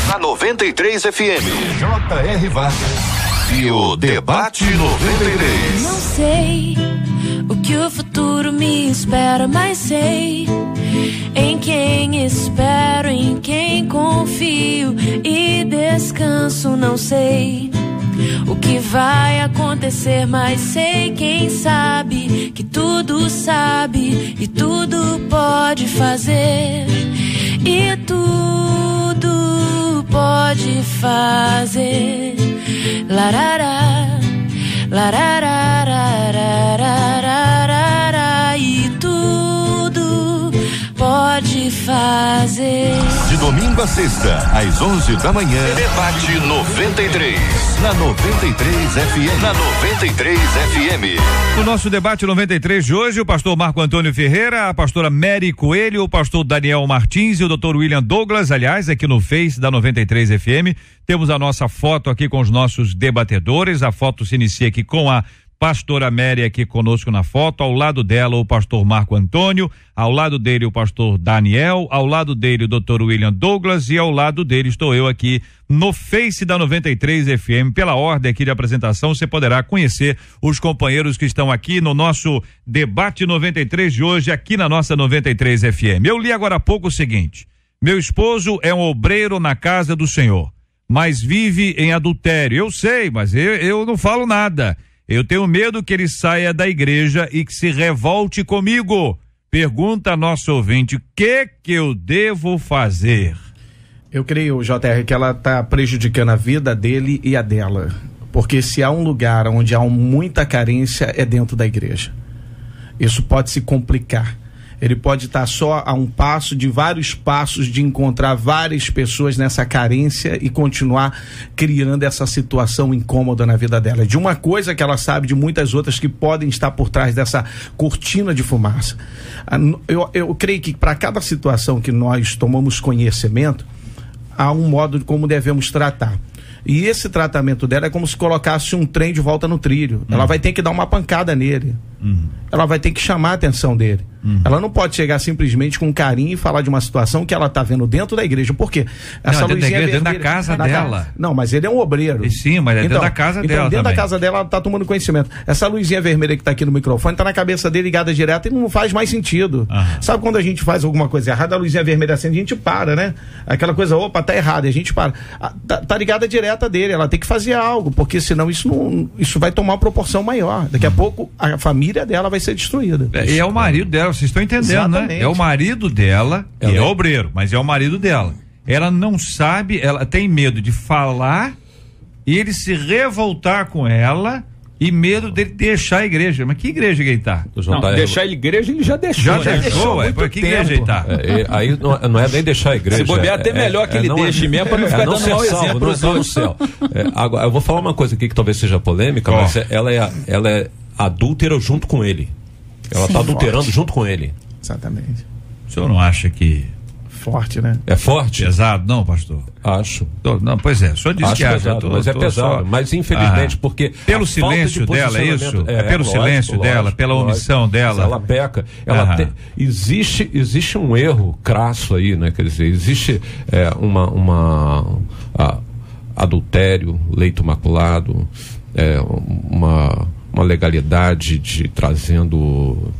Na 93 FM, J.R. Vargas. E o Debate 93. Não sei o que o futuro me espera, mas sei em quem espero, em quem confio e descanso. Não sei o que vai acontecer, mas sei quem sabe que tudo sabe e tudo pode fazer e tudo pode fazer. Larará, lararararararararara, e tudo pode fazer. De domingo a sexta, às 11 da manhã, Debate 93. Na 93 FM. Na 93 FM. No nosso Debate 93 de hoje, o pastor Marco Antônio Ferreira, a pastora Mary Coelho, o pastor Daniel Martins e o doutor William Douglas. Aliás, aqui no Face da 93 FM, temos a nossa foto aqui com os nossos debatedores. A foto se inicia aqui com a pastora Mary aqui conosco na foto, ao lado dela o pastor Marco Antônio, ao lado dele o pastor Daniel, ao lado dele o doutor William Douglas e ao lado dele estou eu aqui no Face da 93 FM. Pela ordem aqui de apresentação, você poderá conhecer os companheiros que estão aqui no nosso Debate 93 de hoje, aqui na nossa 93 FM. Eu li agora há pouco o seguinte: meu esposo é um obreiro na casa do Senhor, mas vive em adultério. Eu sei, mas eu não falo nada. Eu tenho medo que ele saia da igreja e que se revolte comigo. Pergunta a nosso ouvinte: o que eu devo fazer? Eu creio, JR, que ela está prejudicando a vida dele e a dela. Porque se há um lugar onde há muita carência, é dentro da igreja. Isso pode se complicar. Ele pode estar só a um passo de vários passos de encontrar várias pessoas nessa carência e continuar criando essa situação incômoda na vida dela. De uma coisa que ela sabe, de muitas outras que podem estar por trás dessa cortina de fumaça. Eu creio que para cada situação que nós tomamos conhecimento, há um modo de como devemos tratar. E esse tratamento dela é como se colocasse um trem de volta no trilho. Ela vai ter que dar uma pancada nele. Ela vai ter que chamar a atenção dele. Ela não pode chegar simplesmente com carinho e falar de uma situação que ela está vendo dentro da igreja. Por quê? Essa luzinha dentro da casa dela. Não, mas ele é um obreiro. Sim, mas é dentro da casa dela. Dentro da casa dela, ela está tomando conhecimento. Essa luzinha vermelha que está aqui no microfone está na cabeça dele ligada direto e não faz mais sentido. Sabe quando a gente faz alguma coisa errada, a luzinha vermelha acende, a gente para, né? Aquela coisa, opa, tá errado, e a gente para. Tá ligada direta dele, ela tem que fazer algo, porque senão isso vai tomar uma proporção maior. Daqui a pouco a família dela vai ser destruída. E é o marido dela, vocês estão entendendo, exatamente, né? É o marido dela, que é obreiro, mas é o marido dela. Ela não sabe, ela tem medo de falar e ele se revoltar com ela e medo dele deixar a igreja. Mas que igreja que ele tá? Não, deixar a igreja ele já deixou. Já deixou, por que igreja ele tá? Aí não é nem deixar a igreja. Se bobear, até melhor que ele deixe mesmo para não ficar dando mau exemplo pros no céu. Agora, eu vou falar uma coisa aqui que talvez seja polêmica, mas ela é adúltera junto com ele. Ela está adulterando junto com ele. Exatamente. O senhor não acha que... Forte, né? É forte? Pesado, não, pastor? Acho. Não, pois é, o senhor disse que acha. Pesado, mas é pesado. Mas infelizmente, porque... Pelo silêncio dela, é isso? É pelo silêncio dela, pela omissão dela? Ela peca. Existe um erro crasso aí, né? Quer dizer, existe adultério, leito maculado, uma legalidade de trazendo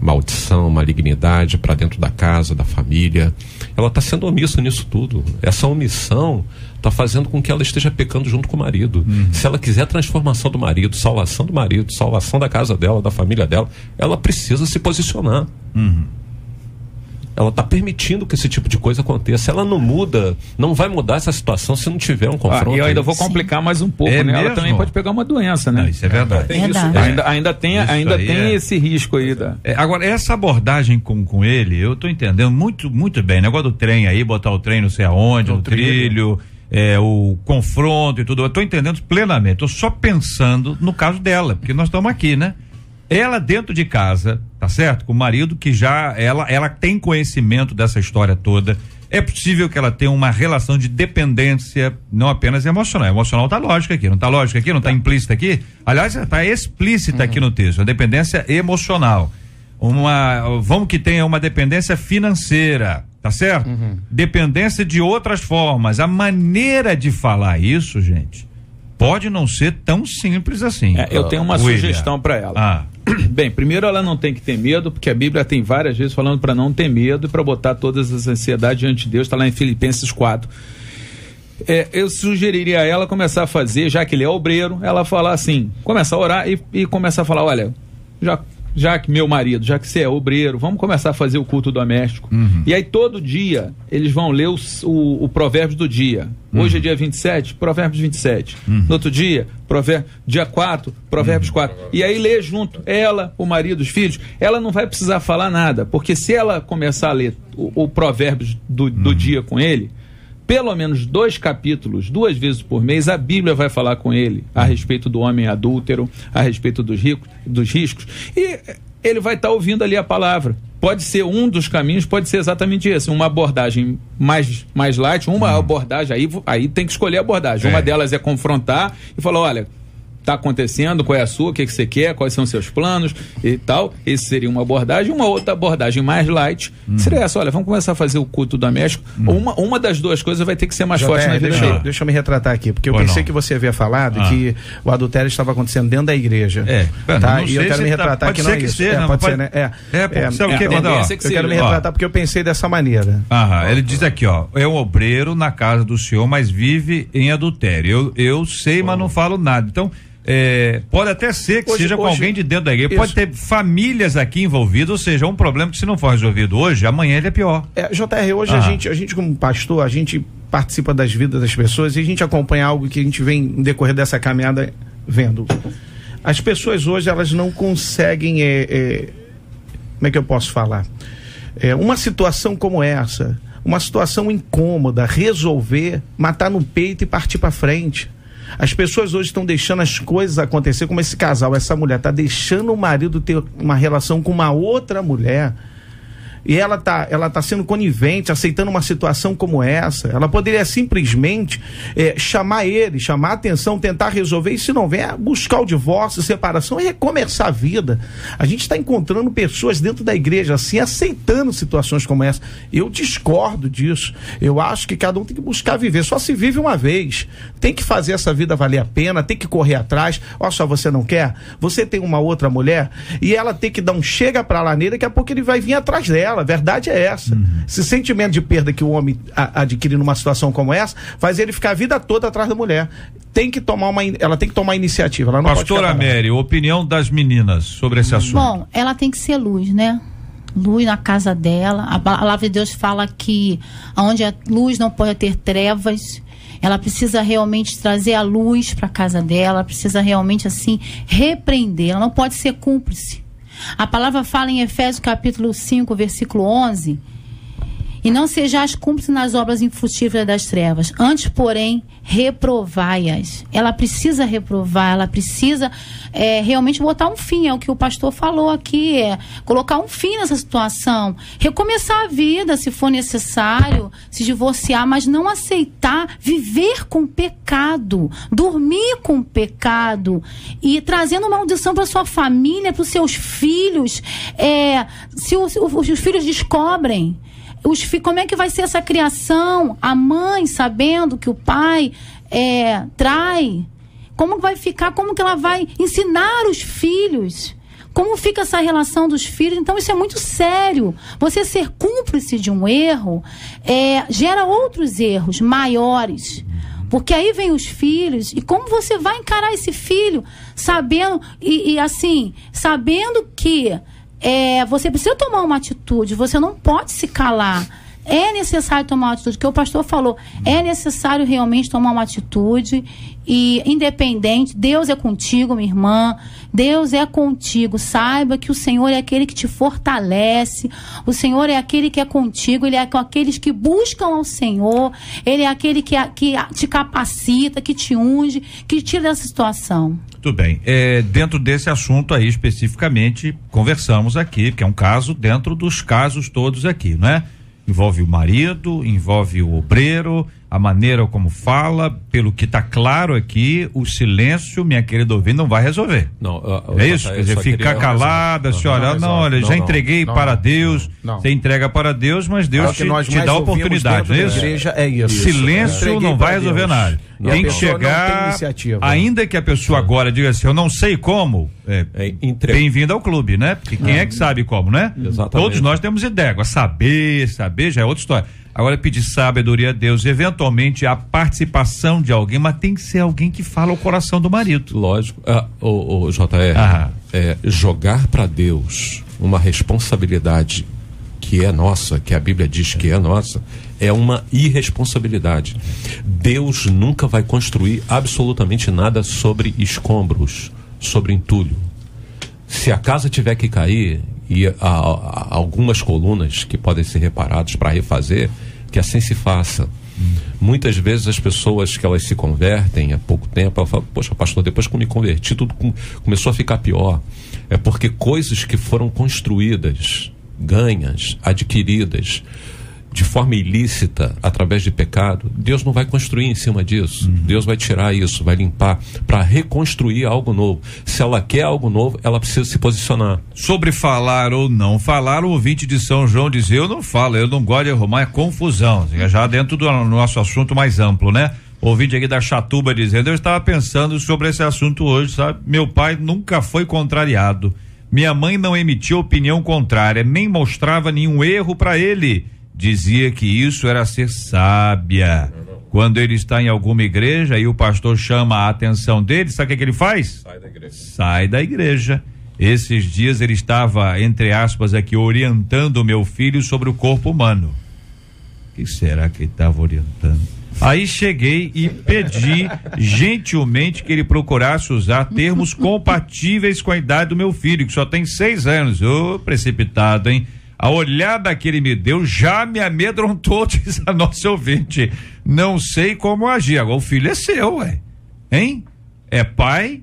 maldição, malignidade para dentro da casa, da família. Ela está sendo omissa nisso tudo. Essa omissão está fazendo com que ela esteja pecando junto com o marido. Se ela quiser a transformação do marido, salvação da casa dela, da família dela, ela precisa se posicionar. Ela está permitindo que esse tipo de coisa aconteça. Ela não muda, não vai mudar essa situação se não tiver um confronto. E eu ainda vou complicar mais um pouco, né? Ela também pode pegar uma doença, né? Não, isso é verdade. Ainda tem esse risco aí. Agora, essa abordagem com ele, eu tô entendendo muito, muito bem. Negócio do trem aí, botar o trem não sei aonde, no trilho, o confronto e tudo. Eu tô entendendo plenamente. Tô só pensando no caso dela, porque nós estamos aqui, né? Ela dentro de casa, tá certo? Com o marido que já, ela tem conhecimento dessa história toda. É possível que ela tenha uma relação de dependência, não apenas emocional. Emocional tá lógico aqui, não tá lógico aqui, não tá implícita aqui. Aliás, tá explícita aqui no texto, a dependência emocional. Vamos que tenha uma dependência financeira, tá certo? Dependência de outras formas. A maneira de falar isso, gente, pode não ser tão simples assim. Eu tenho uma sugestão para ela. Bem, primeiro ela não tem que ter medo, porque a Bíblia tem várias vezes falando para não ter medo e para botar todas as ansiedades diante de Deus, está lá em Filipenses 4. Eu sugeriria a ela começar a fazer, já que ele é obreiro, ela falar assim, começar a orar e começar a falar, olha, já que meu marido, já que você é obreiro, vamos começar a fazer o culto doméstico. E aí todo dia eles vão ler o provérbio do dia. Hoje é dia 27, provérbios 27. No outro dia, dia 4, provérbios 4. E aí lê junto, ela, o marido, os filhos. Ela não vai precisar falar nada, porque se ela começar a ler o provérbios do dia com ele, pelo menos 2 capítulos, 2 vezes por mês, a Bíblia vai falar com ele a respeito do homem adúltero, a respeito dos riscos, e ele vai estar ouvindo ali a palavra. Pode ser um dos caminhos, pode ser exatamente esse, uma abordagem mais light, uma abordagem, aí tem que escolher a abordagem. Uma delas é confrontar e falar, olha, está acontecendo, qual é a sua, o que você quer, quais são os seus planos e tal. Esse seria uma abordagem. Uma outra abordagem mais light seria essa, olha, vamos começar a fazer o culto doméstico. Uma das duas coisas vai ter que ser mais forte na vida dele. Deixa eu me retratar aqui, porque eu pensei que você havia falado que o adultério estava acontecendo dentro da igreja. Tá? E eu quero me retratar que não é isso. Pode ser, né? Sabe o que, eu quero me retratar porque eu pensei dessa maneira. Ele diz aqui, é um obreiro na casa do senhor, mas vive em adultério. Eu sei, mas não falo nada. Então, pode até ser que seja com alguém de dentro da igreja, pode ter famílias aqui envolvidas, ou seja, um problema que se não for resolvido hoje, amanhã ele é pior. JR, hoje a gente como pastor, a gente participa das vidas das pessoas e a gente acompanha algo que a gente vem no decorrer dessa caminhada vendo. As pessoas hoje, elas não conseguem, como é que eu posso falar? Uma situação como essa, uma situação incômoda, resolver, matar no peito e partir para frente. As pessoas hoje estão deixando as coisas acontecer, como esse casal, essa mulher está deixando o marido ter uma relação com uma outra mulher. E ela tá sendo conivente, aceitando uma situação como essa. Ela poderia simplesmente chamar a atenção, tentar resolver, e se não vier, buscar o divórcio, separação e recomeçar a vida. A gente está encontrando pessoas dentro da igreja assim, aceitando situações como essa. Eu discordo disso. Eu acho que cada um tem que buscar viver. Só se vive uma vez. Tem que fazer essa vida valer a pena, tem que correr atrás. Olha só, você não quer? Você tem uma outra mulher e ela tem que dar um chega pra lá nele, daqui a pouco ele vai vir atrás dela. A verdade é essa. Esse sentimento de perda que o homem adquire numa situação como essa faz ele ficar a vida toda atrás da mulher. Ela tem que tomar iniciativa. Ela não Pastora Mary, opinião das meninas sobre esse assunto. Bom, ela tem que ser luz, né? Luz na casa dela. A palavra de Deus fala que onde a luz não pode ter trevas. Ela precisa realmente trazer a luz para a casa dela. Ela precisa realmente assim repreender. Ela não pode ser cúmplice. A palavra fala em Efésios capítulo 5, versículo 11, E não sejais cúmplices nas obras infrutíferas das trevas. Antes, porém, reprovai-as. Ela precisa reprovar, ela precisa realmente botar um fim. É o que o pastor falou aqui, colocar um fim nessa situação. Recomeçar a vida, se for necessário, se divorciar, mas não aceitar viver com pecado, dormir com pecado e trazendo maldição para sua família, para os seus filhos. Se os filhos descobrem, como é que vai ser essa criação? A mãe sabendo que o pai trai, como vai ficar? Como que ela vai ensinar os filhos? Como fica essa relação dos filhos? Então isso é muito sério. Você ser cúmplice de um erro gera outros erros maiores. Porque aí vem os filhos, e como você vai encarar esse filho sabendo, sabendo que você precisa tomar uma atitude, você não pode se calar. É necessário tomar uma atitude, que o pastor falou, é necessário realmente tomar uma atitude, e independente, Deus é contigo, minha irmã, Deus é contigo, saiba que o Senhor é aquele que te fortalece, o Senhor é aquele que é contigo, Ele é com aqueles que buscam ao Senhor, Ele é aquele que te capacita, que te unge, que te tira dessa situação. Tudo bem, dentro desse assunto aí especificamente, conversamos aqui, que é um caso dentro dos casos todos aqui, não é? Envolve o marido, envolve o obreiro, a maneira como fala, pelo que está claro aqui, o silêncio, minha querida ouvinte, não vai resolver. Não, é isso? Quer dizer, ficar calada, olha, olha, já entreguei para Deus, você entrega para Deus, mas Deus te dá a oportunidade, não é isso? Igreja é isso. Silêncio não vai resolver nada. Tem que chegar, ainda que a pessoa agora diga assim, eu não sei como, bem-vindo ao clube, né? Porque quem é que sabe como, né? Exatamente. Todos nós temos ideia, agora saber já é outra história. Agora pedir sabedoria a Deus, eventualmente a participação de alguém, mas tem que ser alguém que fala o coração do marido. Lógico. O JR, jogar para Deus uma responsabilidade que é nossa, que a Bíblia diz que é nossa, é uma irresponsabilidade. Deus nunca vai construir absolutamente nada sobre escombros, sobre entulho. Se a casa tiver que cair e algumas colunas que podem ser reparadas para refazer, que assim se faça. Muitas vezes as pessoas que elas se convertem há pouco tempo, elas falam, poxa, pastor, depois que eu me converti tudo começou a ficar pior. É porque coisas que foram construídas, ganhas, adquiridas de forma ilícita, através de pecado, Deus não vai construir em cima disso. Deus vai tirar isso, vai limpar, para reconstruir algo novo. Se ela quer algo novo, ela precisa se posicionar. Sobre falar ou não falar, o ouvinte de São João diz, eu não falo, eu não gosto de arrumar, é confusão. Já dentro do nosso assunto mais amplo, né? O ouvinte aqui da Chatuba dizendo, eu estava pensando sobre esse assunto hoje, sabe? Meu pai nunca foi contrariado. Minha mãe não emitiu opinião contrária, nem mostrava nenhum erro para ele. Dizia que isso era ser sábia. Quando ele está em alguma igreja e o pastor chama a atenção dele, sabe o que ele faz? Sai da igreja. Sai da igreja. Esses dias ele estava, entre aspas, aqui, orientando o meu filho sobre o corpo humano. O que será que ele estava orientando? Aí cheguei e pedi gentilmente que ele procurasse usar termos compatíveis com a idade do meu filho, que só tem 6 anos. Ô, precipitado, hein? A olhada que ele me deu já me amedrontou, diz a nossa ouvinte. Não sei como agir. Agora o filho é seu, hein? É pai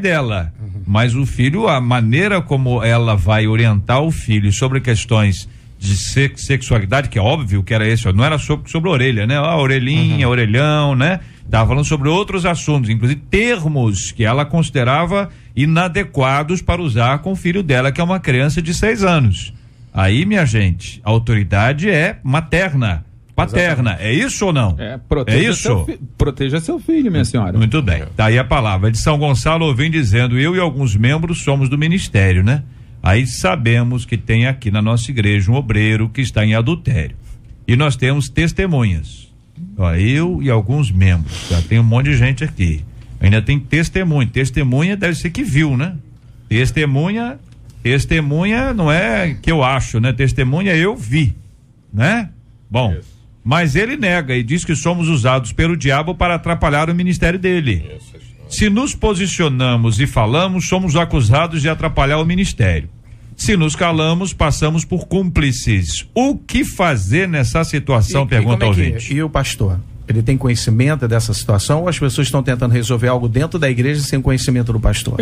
dela. Mas o filho, a maneira como ela vai orientar o filho sobre questões de sexualidade, que é óbvio que era esse, não era sobre a orelha, né? A orelhinha, orelhão, né? Tava falando sobre outros assuntos, inclusive termos que ela considerava inadequados para usar com o filho dela, que é uma criança de 6 anos. Aí, minha gente, a autoridade é materna, paterna. Exatamente. É isso ou não? Proteja seu filho, minha senhora. Muito bem. Tá aí a palavra. De São Gonçalo vem dizendo, eu e alguns membros somos do ministério, né? Aí sabemos que tem aqui na nossa igreja um obreiro que está em adultério. E nós temos testemunhas. Ó, eu e alguns membros. Já tem um monte de gente aqui. Ainda tem testemunha. Testemunha deve ser que viu, né? Testemunha não é que eu acho, né? Testemunha eu vi, né? Bom, mas ele nega e diz que somos usados pelo diabo para atrapalhar o ministério dele. Se nos posicionamos e falamos, somos acusados de atrapalhar o ministério. Se nos calamos, passamos por cúmplices. O que fazer nessa situação? Pergunta ao ouvinte. E o pastor? Ele tem conhecimento dessa situação ou as pessoas estão tentando resolver algo dentro da igreja sem conhecimento do pastor?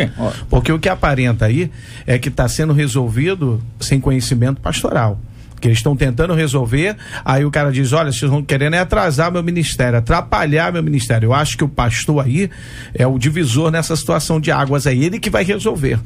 Porque o que aparenta aí é que está sendo resolvido sem conhecimento pastoral. Que eles estão tentando resolver, aí o cara diz, olha, vocês estão querendo atrasar meu ministério, atrapalhar meu ministério. Eu acho que o pastor aí é o divisor nessa situação de águas aí, ele que vai resolver,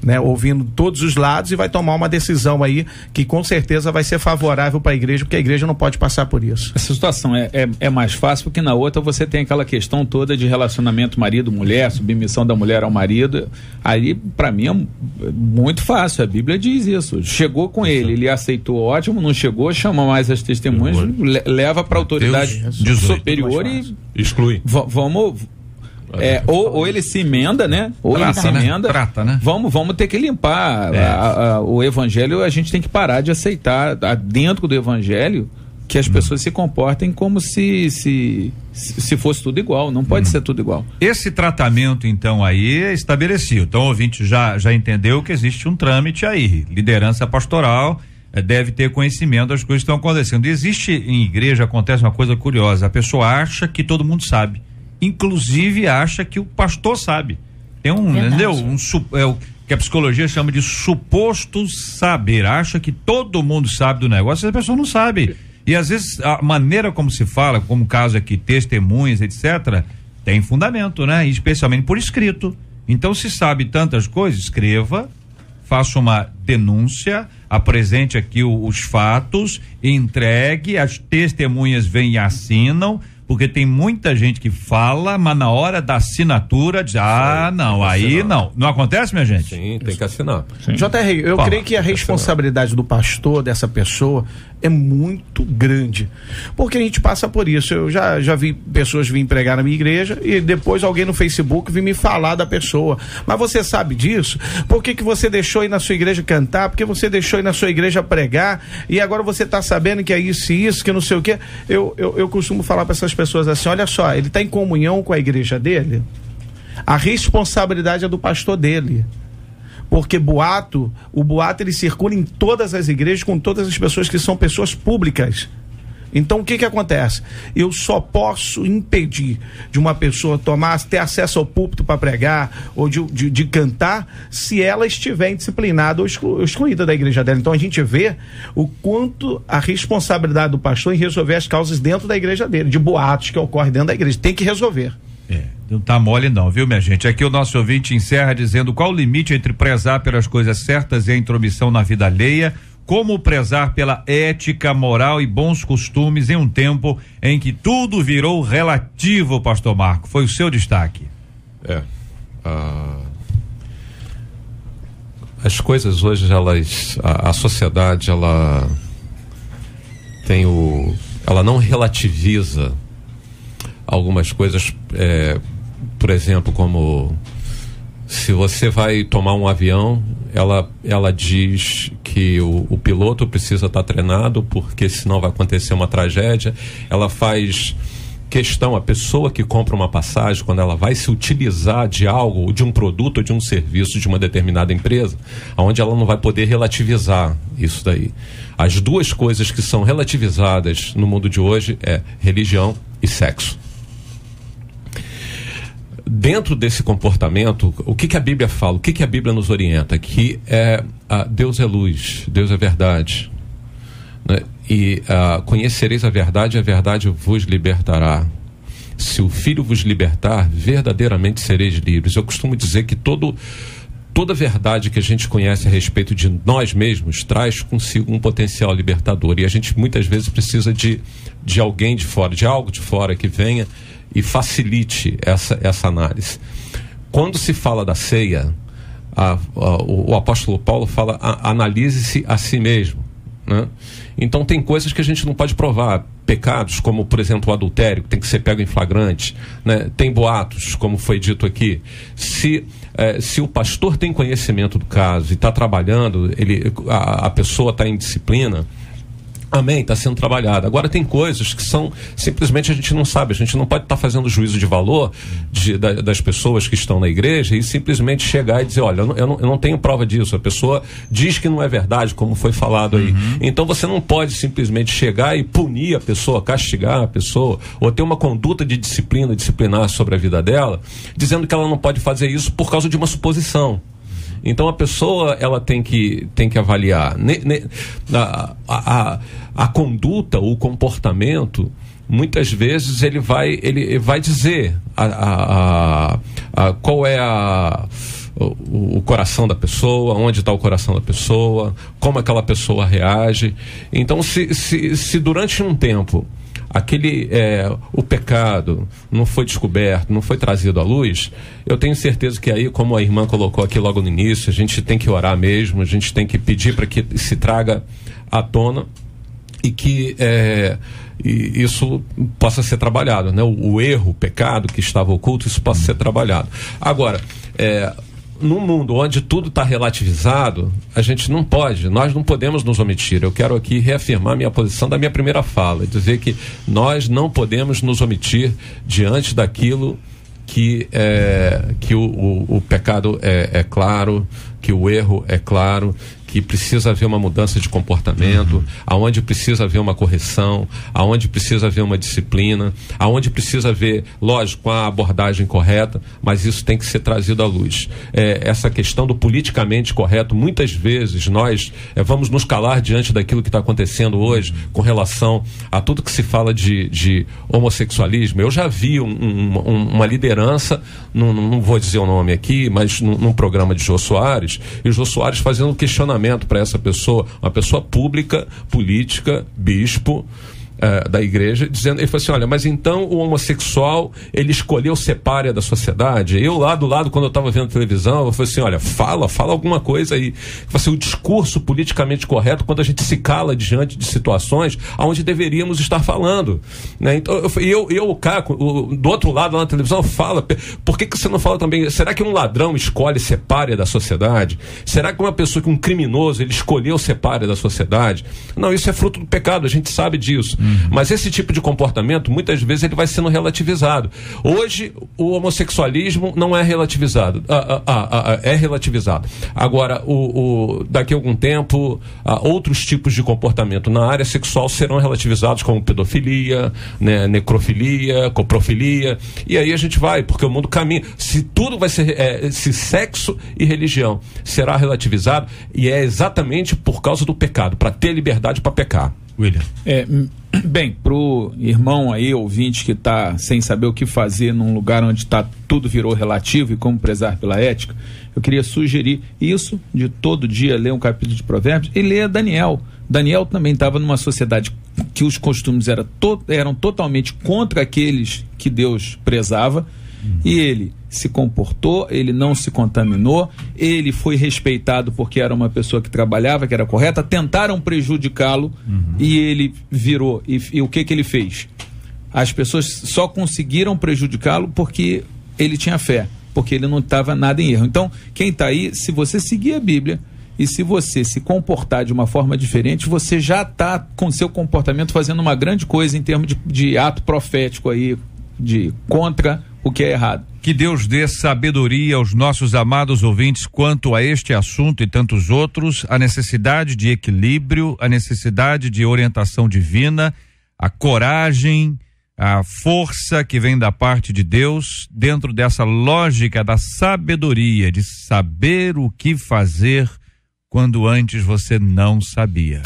né? Ouvindo todos os lados e vai tomar uma decisão aí que com certeza vai ser favorável para a igreja, porque a igreja não pode passar por isso. Essa situação é mais fácil porque na outra você tem aquela questão toda de relacionamento marido-mulher, submissão da mulher ao marido. Aí para mim é muito fácil, a Bíblia diz isso. Chegou com ele aceitou, ótimo, não chegou, chama mais as testemunhas, leva para a autoridade superior e exclui. Vamos... ou ele se emenda, né? Ou ele se emenda. Trata, né? Vamos ter que limpar o evangelho. A gente tem que parar de aceitar dentro do evangelho que as pessoas se comportem como se fosse tudo igual. Não pode ser tudo igual. Esse tratamento, então, aí é estabelecido. Então, o ouvinte já entendeu que existe um trâmite aí. Liderança pastoral deve ter conhecimento das coisas que estão acontecendo. Existe em igreja, acontece uma coisa curiosa. A pessoa acha que todo mundo sabe. Inclusive acha que o pastor sabe. Tem entendeu? O que a psicologia chama de suposto saber. Acha que todo mundo sabe do negócio, e a pessoa não sabe. E às vezes a maneira como se fala, como o caso aqui, testemunhas, etc., tem fundamento, né? Especialmente por escrito. Então, se sabe tantas coisas, escreva, faça uma denúncia, apresente aqui os fatos, entregue, as testemunhas vêm e assinam, porque tem muita gente que fala, mas na hora da assinatura diz, não, aí não. Não acontece, minha gente? Sim, tem que assinar. JR, eu creio que a responsabilidade do pastor, dessa pessoa, é muito grande, porque a gente passa por isso. Eu já vi pessoas virem pregar na minha igreja e depois alguém no Facebook vir me falar da pessoa, mas você sabe disso? Por que você deixou ir na sua igreja cantar? Por que você deixou ir na sua igreja pregar? E agora você está sabendo que é isso e isso, que não sei o quê. Eu costumo falar para essas pessoas assim, olha só, ele está em comunhão com a igreja dele, a responsabilidade é do pastor dele. Porque o boato ele circula em todas as igrejas, com todas as pessoas que são pessoas públicas. Então o que acontece? Eu só posso impedir de uma pessoa ter acesso ao púlpito para pregar ou de cantar se ela estiver indisciplinada ou excluída da igreja dela. Então a gente vê o quanto a responsabilidade do pastor em resolver as causas dentro da igreja dele, de boatos que ocorrem dentro da igreja. Tem que resolver. Não tá mole não, viu, minha gente? Aqui o nosso ouvinte encerra dizendo qual o limite entre prezar pelas coisas certas e a intromissão na vida alheia, como prezar pela ética, moral e bons costumes em um tempo em que tudo virou relativo, pastor Marco. Foi o seu destaque. As coisas hoje, a sociedade, ela não relativiza algumas coisas, por exemplo, como se você vai tomar um avião, ela diz que o piloto precisa estar treinado, porque senão vai acontecer uma tragédia. Ela faz questão, a pessoa que compra uma passagem, quando ela vai se utilizar de algo, de um produto ou de um serviço de uma determinada empresa, onde ela não vai poder relativizar isso daí. As duas coisas que são relativizadas no mundo de hoje é religião e sexo. Dentro desse comportamento, o que a Bíblia fala, o que a Bíblia nos orienta? Que Deus é luz, Deus é verdade, né? E conhecereis a verdade vos libertará. Se o Filho vos libertar, verdadeiramente sereis livres. Eu costumo dizer que toda verdade que a gente conhece a respeito de nós mesmos traz consigo um potencial libertador, e a gente muitas vezes precisa de alguém de fora, de algo de fora que venha e facilite essa análise. Quando se fala da ceia, o apóstolo Paulo fala, analise-se a si mesmo, né? Então tem coisas que a gente não pode provar, pecados como, por exemplo, o adultério, que tem que ser pego em flagrante, né? Tem boatos, como foi dito aqui. Se o pastor tem conhecimento do caso e está trabalhando, a pessoa está em disciplina, Amém, está sendo trabalhado. Agora tem coisas que são, simplesmente a gente não sabe, a gente não pode estar fazendo juízo de valor das pessoas que estão na igreja e simplesmente chegar e dizer, olha, eu não tenho prova disso, a pessoa diz que não é verdade, como foi falado aí. Então você não pode simplesmente chegar e punir a pessoa, castigar a pessoa, ou ter uma conduta de disciplinar sobre a vida dela, dizendo que ela não pode fazer isso por causa de uma suposição. Então a pessoa, ela tem que avaliar a conduta, o comportamento. Muitas vezes ele vai dizer qual é o coração da pessoa, onde está o coração da pessoa, como aquela pessoa reage. Então se durante um tempo o pecado não foi descoberto, não foi trazido à luz, eu tenho certeza que aí, como a irmã colocou aqui logo no início, a gente tem que orar mesmo, a gente tem que pedir para que se traga à tona e que isso possa ser trabalhado, né? O erro, o pecado que estava oculto, isso possa ser trabalhado. Agora, num mundo onde tudo está relativizado, nós não podemos nos omitir. Eu quero aqui reafirmar minha posição da minha primeira fala, dizer que nós não podemos nos omitir diante daquilo que o pecado é claro, que o erro é claro, que precisa haver uma mudança de comportamento, aonde precisa haver uma correção, aonde precisa haver uma disciplina, aonde precisa haver, lógico, com a abordagem correta, mas isso tem que ser trazido à luz. Essa questão do politicamente correto, muitas vezes nós vamos nos calar diante daquilo que está acontecendo hoje com relação a tudo que se fala de homossexualismo. Eu já vi uma liderança, não vou dizer o nome aqui, mas num programa de Jô Soares, e o Jô Soares fazendo um questionamento para essa pessoa, uma pessoa pública, política, bispo da igreja, dizendo, ele falou assim, olha, mas então o homossexual, ele escolheu ser pária da sociedade? Eu lá do lado, quando eu estava vendo televisão, eu falei assim, olha, fala alguma coisa aí. Assim, o discurso politicamente correto, quando a gente se cala diante de situações onde deveríamos estar falando, né? Então, o Caco, do outro lado lá na televisão, fala, por que você não fala também, será que um ladrão escolhe ser pária da sociedade? Será que uma pessoa, que um criminoso, ele escolheu ser pária da sociedade? Não, isso é fruto do pecado, a gente sabe disso. Mas esse tipo de comportamento, muitas vezes, ele vai sendo relativizado. Hoje, o homossexualismo não é relativizado. É relativizado. Agora, daqui a algum tempo, outros tipos de comportamento na área sexual serão relativizados, como pedofilia, né, necrofilia, coprofilia. E aí a gente vai, porque o mundo caminha. Se tudo vai ser, se sexo e religião será relativizado, e é exatamente por causa do pecado, para ter liberdade para pecar. William. Bem, pro irmão aí, ouvinte, que está sem saber o que fazer num lugar onde tudo virou relativo e como prezar pela ética, eu queria sugerir isso, de todo dia ler um capítulo de Provérbios e ler Daniel. Daniel também estava numa sociedade que os costumes eram totalmente contra aqueles que Deus prezava, e ele se comportou, ele não se contaminou, ele foi respeitado porque era uma pessoa que trabalhava, que era correta. Tentaram prejudicá-lo e ele virou. E o que ele fez? As pessoas só conseguiram prejudicá-lo porque ele tinha fé, porque ele não estava nada em erro. Então, quem está aí, se você seguir a Bíblia e se você se comportar de uma forma diferente, você já está com seu comportamento fazendo uma grande coisa em termos de ato profético aí, contra o que é errado. Que Deus dê sabedoria aos nossos amados ouvintes quanto a este assunto e tantos outros, a necessidade de equilíbrio, a necessidade de orientação divina, a coragem, a força que vem da parte de Deus, dentro dessa lógica da sabedoria, de saber o que fazer quando antes você não sabia.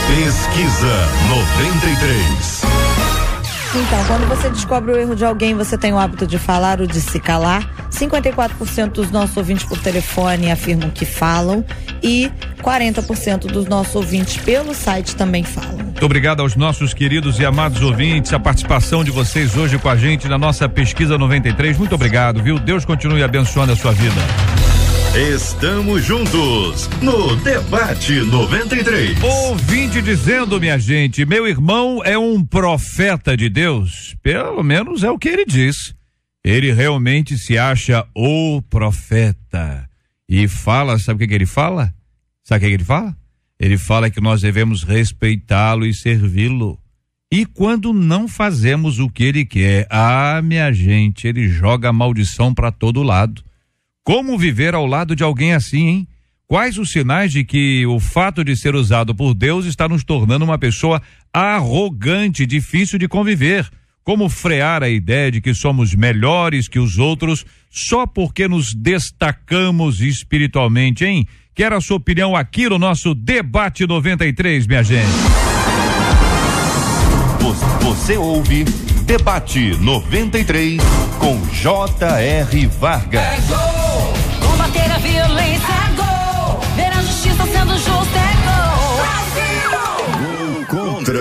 Pesquisa 93. Então, quando você descobre o erro de alguém, você tem o hábito de falar ou de se calar? 54% dos nossos ouvintes por telefone afirmam que falam e 40% dos nossos ouvintes pelo site também falam. Muito obrigado aos nossos queridos e amados ouvintes, a participação de vocês hoje com a gente na nossa Pesquisa 93. Muito obrigado, viu? Deus continue abençoando a sua vida. Estamos juntos no Debate 93. Ouvinte dizendo, minha gente, meu irmão é um profeta de Deus. Pelo menos é o que ele diz. Ele realmente se acha o profeta. E fala, sabe o que ele fala? Sabe o que ele fala? Ele fala que nós devemos respeitá-lo e servi-lo. E quando não fazemos o que ele quer, minha gente, ele joga a maldição para todo lado. Como viver ao lado de alguém assim, hein? Quais os sinais de que o fato de ser usado por Deus está nos tornando uma pessoa arrogante, difícil de conviver? Como frear a ideia de que somos melhores que os outros só porque nos destacamos espiritualmente, hein? Quero a sua opinião aqui no nosso Debate 93, minha gente. Você ouve Debate 93 com J.R. Vargas. É gol! Combater a violência é gol! Ver a justiça sendo justa é gol! Gol contra.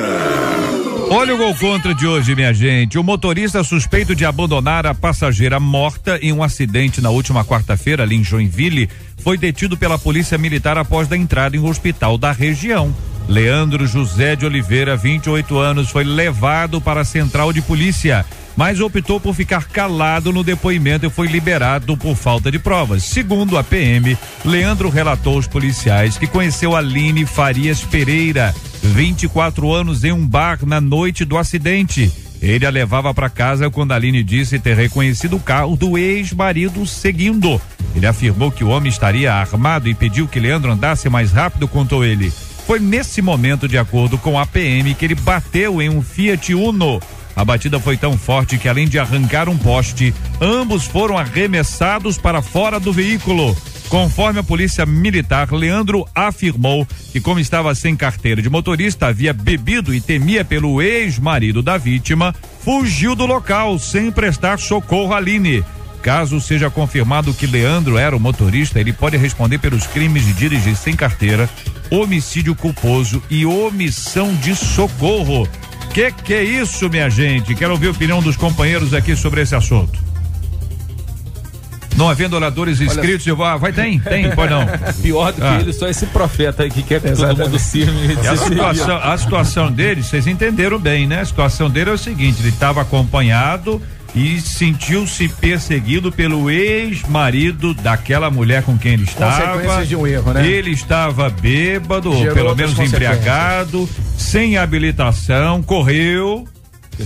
Olha o gol contra de hoje, minha gente. O motorista suspeito de abandonar a passageira morta em um acidente na última quarta-feira ali em Joinville foi detido pela polícia militar após a entrada em um hospital da região. Leandro José de Oliveira, 28 anos, foi levado para a central de polícia, mas optou por ficar calado no depoimento e foi liberado por falta de provas. Segundo a PM, Leandro relatou aos policiais que conheceu Aline Farias Pereira, 24 anos, em um bar na noite do acidente. Ele a levava para casa quando Aline disse ter reconhecido o carro do ex-marido seguindo. Ele afirmou que o homem estaria armado e pediu que Leandro andasse mais rápido, contou ele. Foi nesse momento, de acordo com a PM, que ele bateu em um Fiat Uno. A batida foi tão forte que, além de arrancar um poste, ambos foram arremessados para fora do veículo. Conforme a polícia militar, Leandro afirmou que, como estava sem carteira de motorista, havia bebido e temia pelo ex-marido da vítima, fugiu do local sem prestar socorro a Aline. Caso seja confirmado que Leandro era o motorista, ele pode responder pelos crimes de dirigir sem carteira, homicídio culposo e omissão de socorro. Que é isso, minha gente? Quero ouvir a opinião dos companheiros aqui sobre esse assunto. Não havendo oradores inscritos, eu vou. Tem, pode não. Pior do que ele, só esse profeta aí que quer que todo mundo sirva. A situação dele, vocês entenderam bem, né? A situação dele é o seguinte: ele estava acompanhado e sentiu-se perseguido pelo ex-marido daquela mulher com quem ele estava. Consequências de um erro, né? Ele estava bêbado, ou Gerou pelo menos outras embriagado, sem habilitação, correu,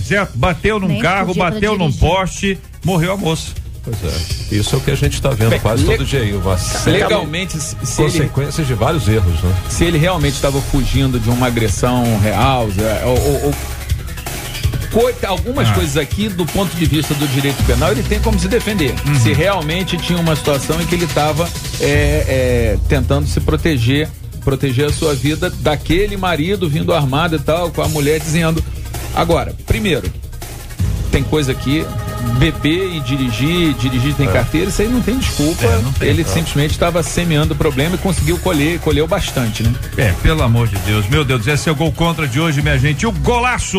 certo? Bateu num carro, bateu num poste, morreu a moça. Pois é, isso é o que a gente está vendo quase todo dia aí. Legalmente, consequências de vários erros, né? Se ele realmente estava fugindo de uma agressão real, algumas coisas aqui, do ponto de vista do direito penal, ele tem como se defender. Se realmente tinha uma situação em que ele estava tentando se proteger a sua vida daquele marido vindo armado e tal, com a mulher dizendo. Agora, primeiro, tem coisa aqui, beber e dirigir tem carteira, isso aí não tem desculpa. Ele simplesmente estava semeando o problema e conseguiu colheu bastante, né? Pelo amor de Deus, meu Deus, esse é o gol contra de hoje, minha gente. O golaço!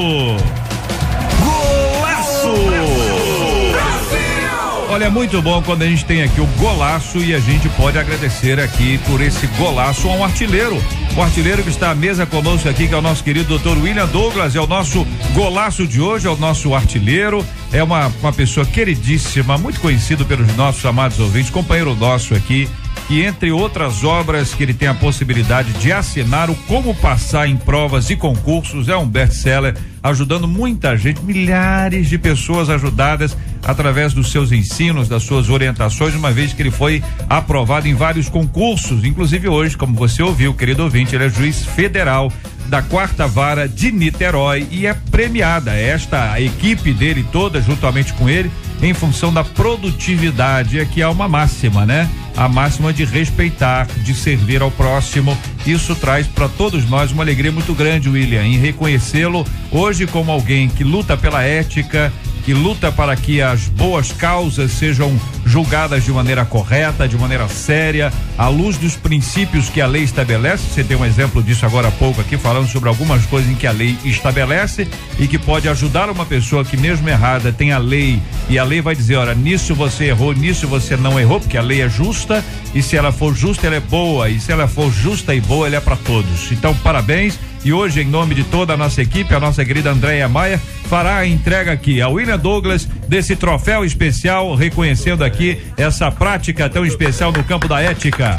Olha, é muito bom quando a gente tem aqui o golaço e a gente pode agradecer aqui por esse golaço a um artilheiro. O artilheiro que está à mesa conosco aqui, que é o nosso querido Dr. William Douglas, é o nosso golaço de hoje, é o nosso artilheiro, é uma pessoa queridíssima, muito conhecido pelos nossos amados ouvintes, companheiro nosso aqui, e entre outras obras que ele tem a possibilidade de assinar, o Como Passar em Provas e Concursos, é um best-seller, ajudando muita gente, milhares de pessoas ajudadas através dos seus ensinos, das suas orientações, uma vez que ele foi aprovado em vários concursos, inclusive hoje, como você ouviu, querido ouvinte, ele é juiz federal da 4ª Vara de Niterói e é premiada a equipe dele toda, juntamente com ele, em função da produtividade, que é uma máxima, né? A máxima de respeitar, de servir ao próximo. Isso traz para todos nós uma alegria muito grande, William, em reconhecê-lo hoje como alguém que luta pela ética, que luta para que as boas causas sejam julgadas de maneira correta, de maneira séria, à luz dos princípios que a lei estabelece. Você tem um exemplo disso agora há pouco aqui, falando sobre algumas coisas em que a lei estabelece e que pode ajudar uma pessoa que mesmo errada tem a lei, e a lei vai dizer, olha, nisso você errou, nisso você não errou, porque a lei é justa, e se ela for justa, ela é boa, e se ela for justa e boa, ela é para todos. Então, parabéns. E hoje, em nome de toda a nossa equipe, a nossa querida Andréia Maia fará a entrega aqui ao William Douglas desse troféu especial, reconhecendo aqui essa prática tão especial no campo da ética.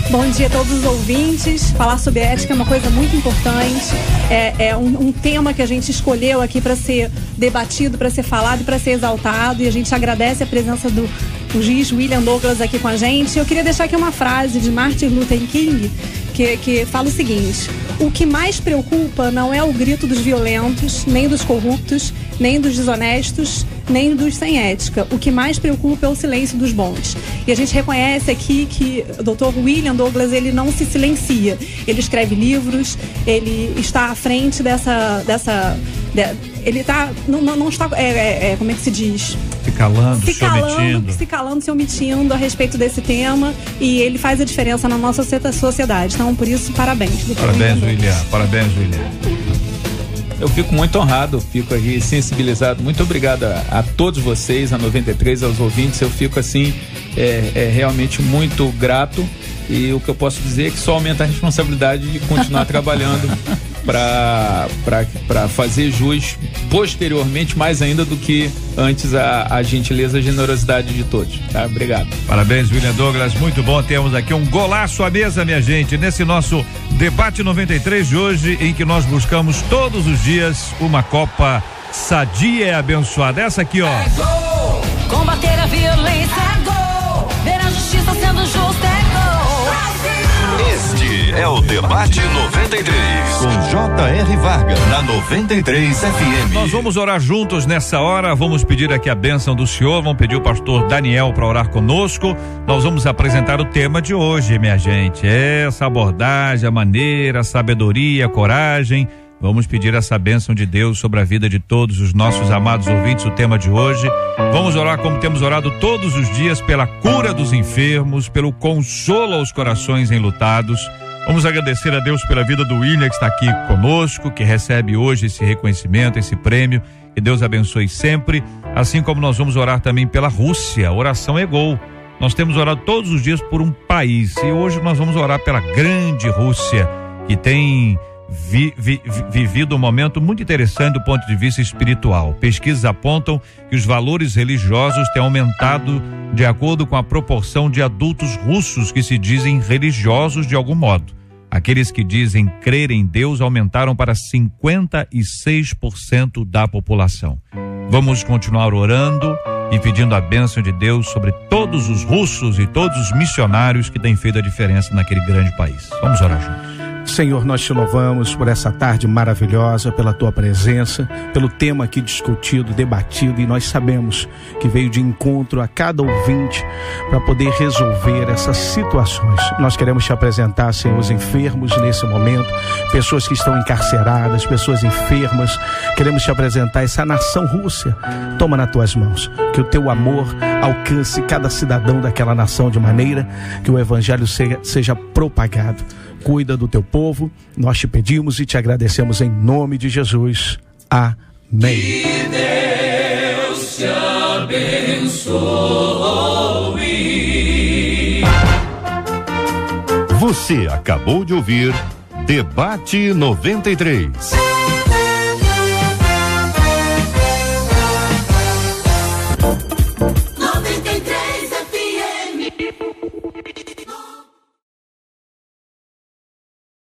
Bom dia a todos os ouvintes. Falar sobre ética é uma coisa muito importante. É um tema que a gente escolheu aqui para ser debatido, para ser falado e para ser exaltado. E a gente agradece a presença do juiz William Douglas aqui com a gente. Eu queria deixar aqui uma frase de Martin Luther King que fala o seguinte: o que mais preocupa não é o grito dos violentos, nem dos corruptos, nem dos desonestos, nem dos sem ética. O que mais preocupa é o silêncio dos bons. E a gente reconhece aqui que o Dr. William Douglas, ele não se silencia. Ele escreve livros, ele está à frente ele está, não está, como é que se diz? Se calando, se omitindo a respeito desse tema, e ele faz a diferença na nossa sociedade. Então, por isso, parabéns. Parabéns, William. Parabéns, William. Eu fico muito honrado, fico aqui sensibilizado. Muito obrigado a todos vocês, a 93, aos ouvintes. Eu fico assim, realmente muito grato. E o que eu posso dizer é que só aumenta a responsabilidade de continuar trabalhando para fazer jus posteriormente, mais ainda do que antes, a gentileza e a generosidade de todos. Tá? Obrigado. Parabéns, William Douglas. Muito bom. Temos aqui um golaço à mesa, minha gente, nesse nosso debate 93 de hoje, em que nós buscamos todos os dias uma Copa sadia e abençoada. Essa aqui, ó. É gol! Combater a violência é gol! Ver a justiça sendo justa é gol! Este é o Debate 93, com J.R. Vargas, na 93 FM. Nós vamos orar juntos nessa hora, vamos pedir aqui a bênção do Senhor, vamos pedir o pastor Daniel para orar conosco. Nós vamos apresentar o tema de hoje, minha gente, essa abordagem, a maneira, a sabedoria, a coragem. Vamos pedir essa bênção de Deus sobre a vida de todos os nossos amados ouvintes, o tema de hoje. Vamos orar como temos orado todos os dias, pela cura dos enfermos, pelo consolo aos corações enlutados. Vamos agradecer a Deus pela vida do William, que está aqui conosco, que recebe hoje esse reconhecimento, esse prêmio. Que Deus abençoe sempre. Assim como nós vamos orar também pela Rússia. A oração é gol. Nós temos orado todos os dias por um país. E hoje nós vamos orar pela grande Rússia, que tem vivido um momento muito interessante do ponto de vista espiritual. Pesquisas apontam que os valores religiosos têm aumentado de acordo com a proporção de adultos russos que se dizem religiosos de algum modo. Aqueles que dizem crer em Deus aumentaram para 56% da população. Vamos continuar orando e pedindo a bênção de Deus sobre todos os russos e todos os missionários que têm feito a diferença naquele grande país. Vamos orar juntos. Senhor, nós te louvamos por essa tarde maravilhosa, pela tua presença, pelo tema aqui discutido, debatido, e nós sabemos que veio de encontro a cada ouvinte para poder resolver essas situações. Nós queremos te apresentar, Senhor, os enfermos nesse momento, pessoas que estão encarceradas, pessoas enfermas. Queremos te apresentar essa nação Rússia. Toma nas tuas mãos, que o teu amor alcance cada cidadão daquela nação, de maneira que o evangelho seja propagado. Cuida do teu povo, nós te pedimos e te agradecemos em nome de Jesus. Amém. Que Deus te abençoe. Você acabou de ouvir Debate 93.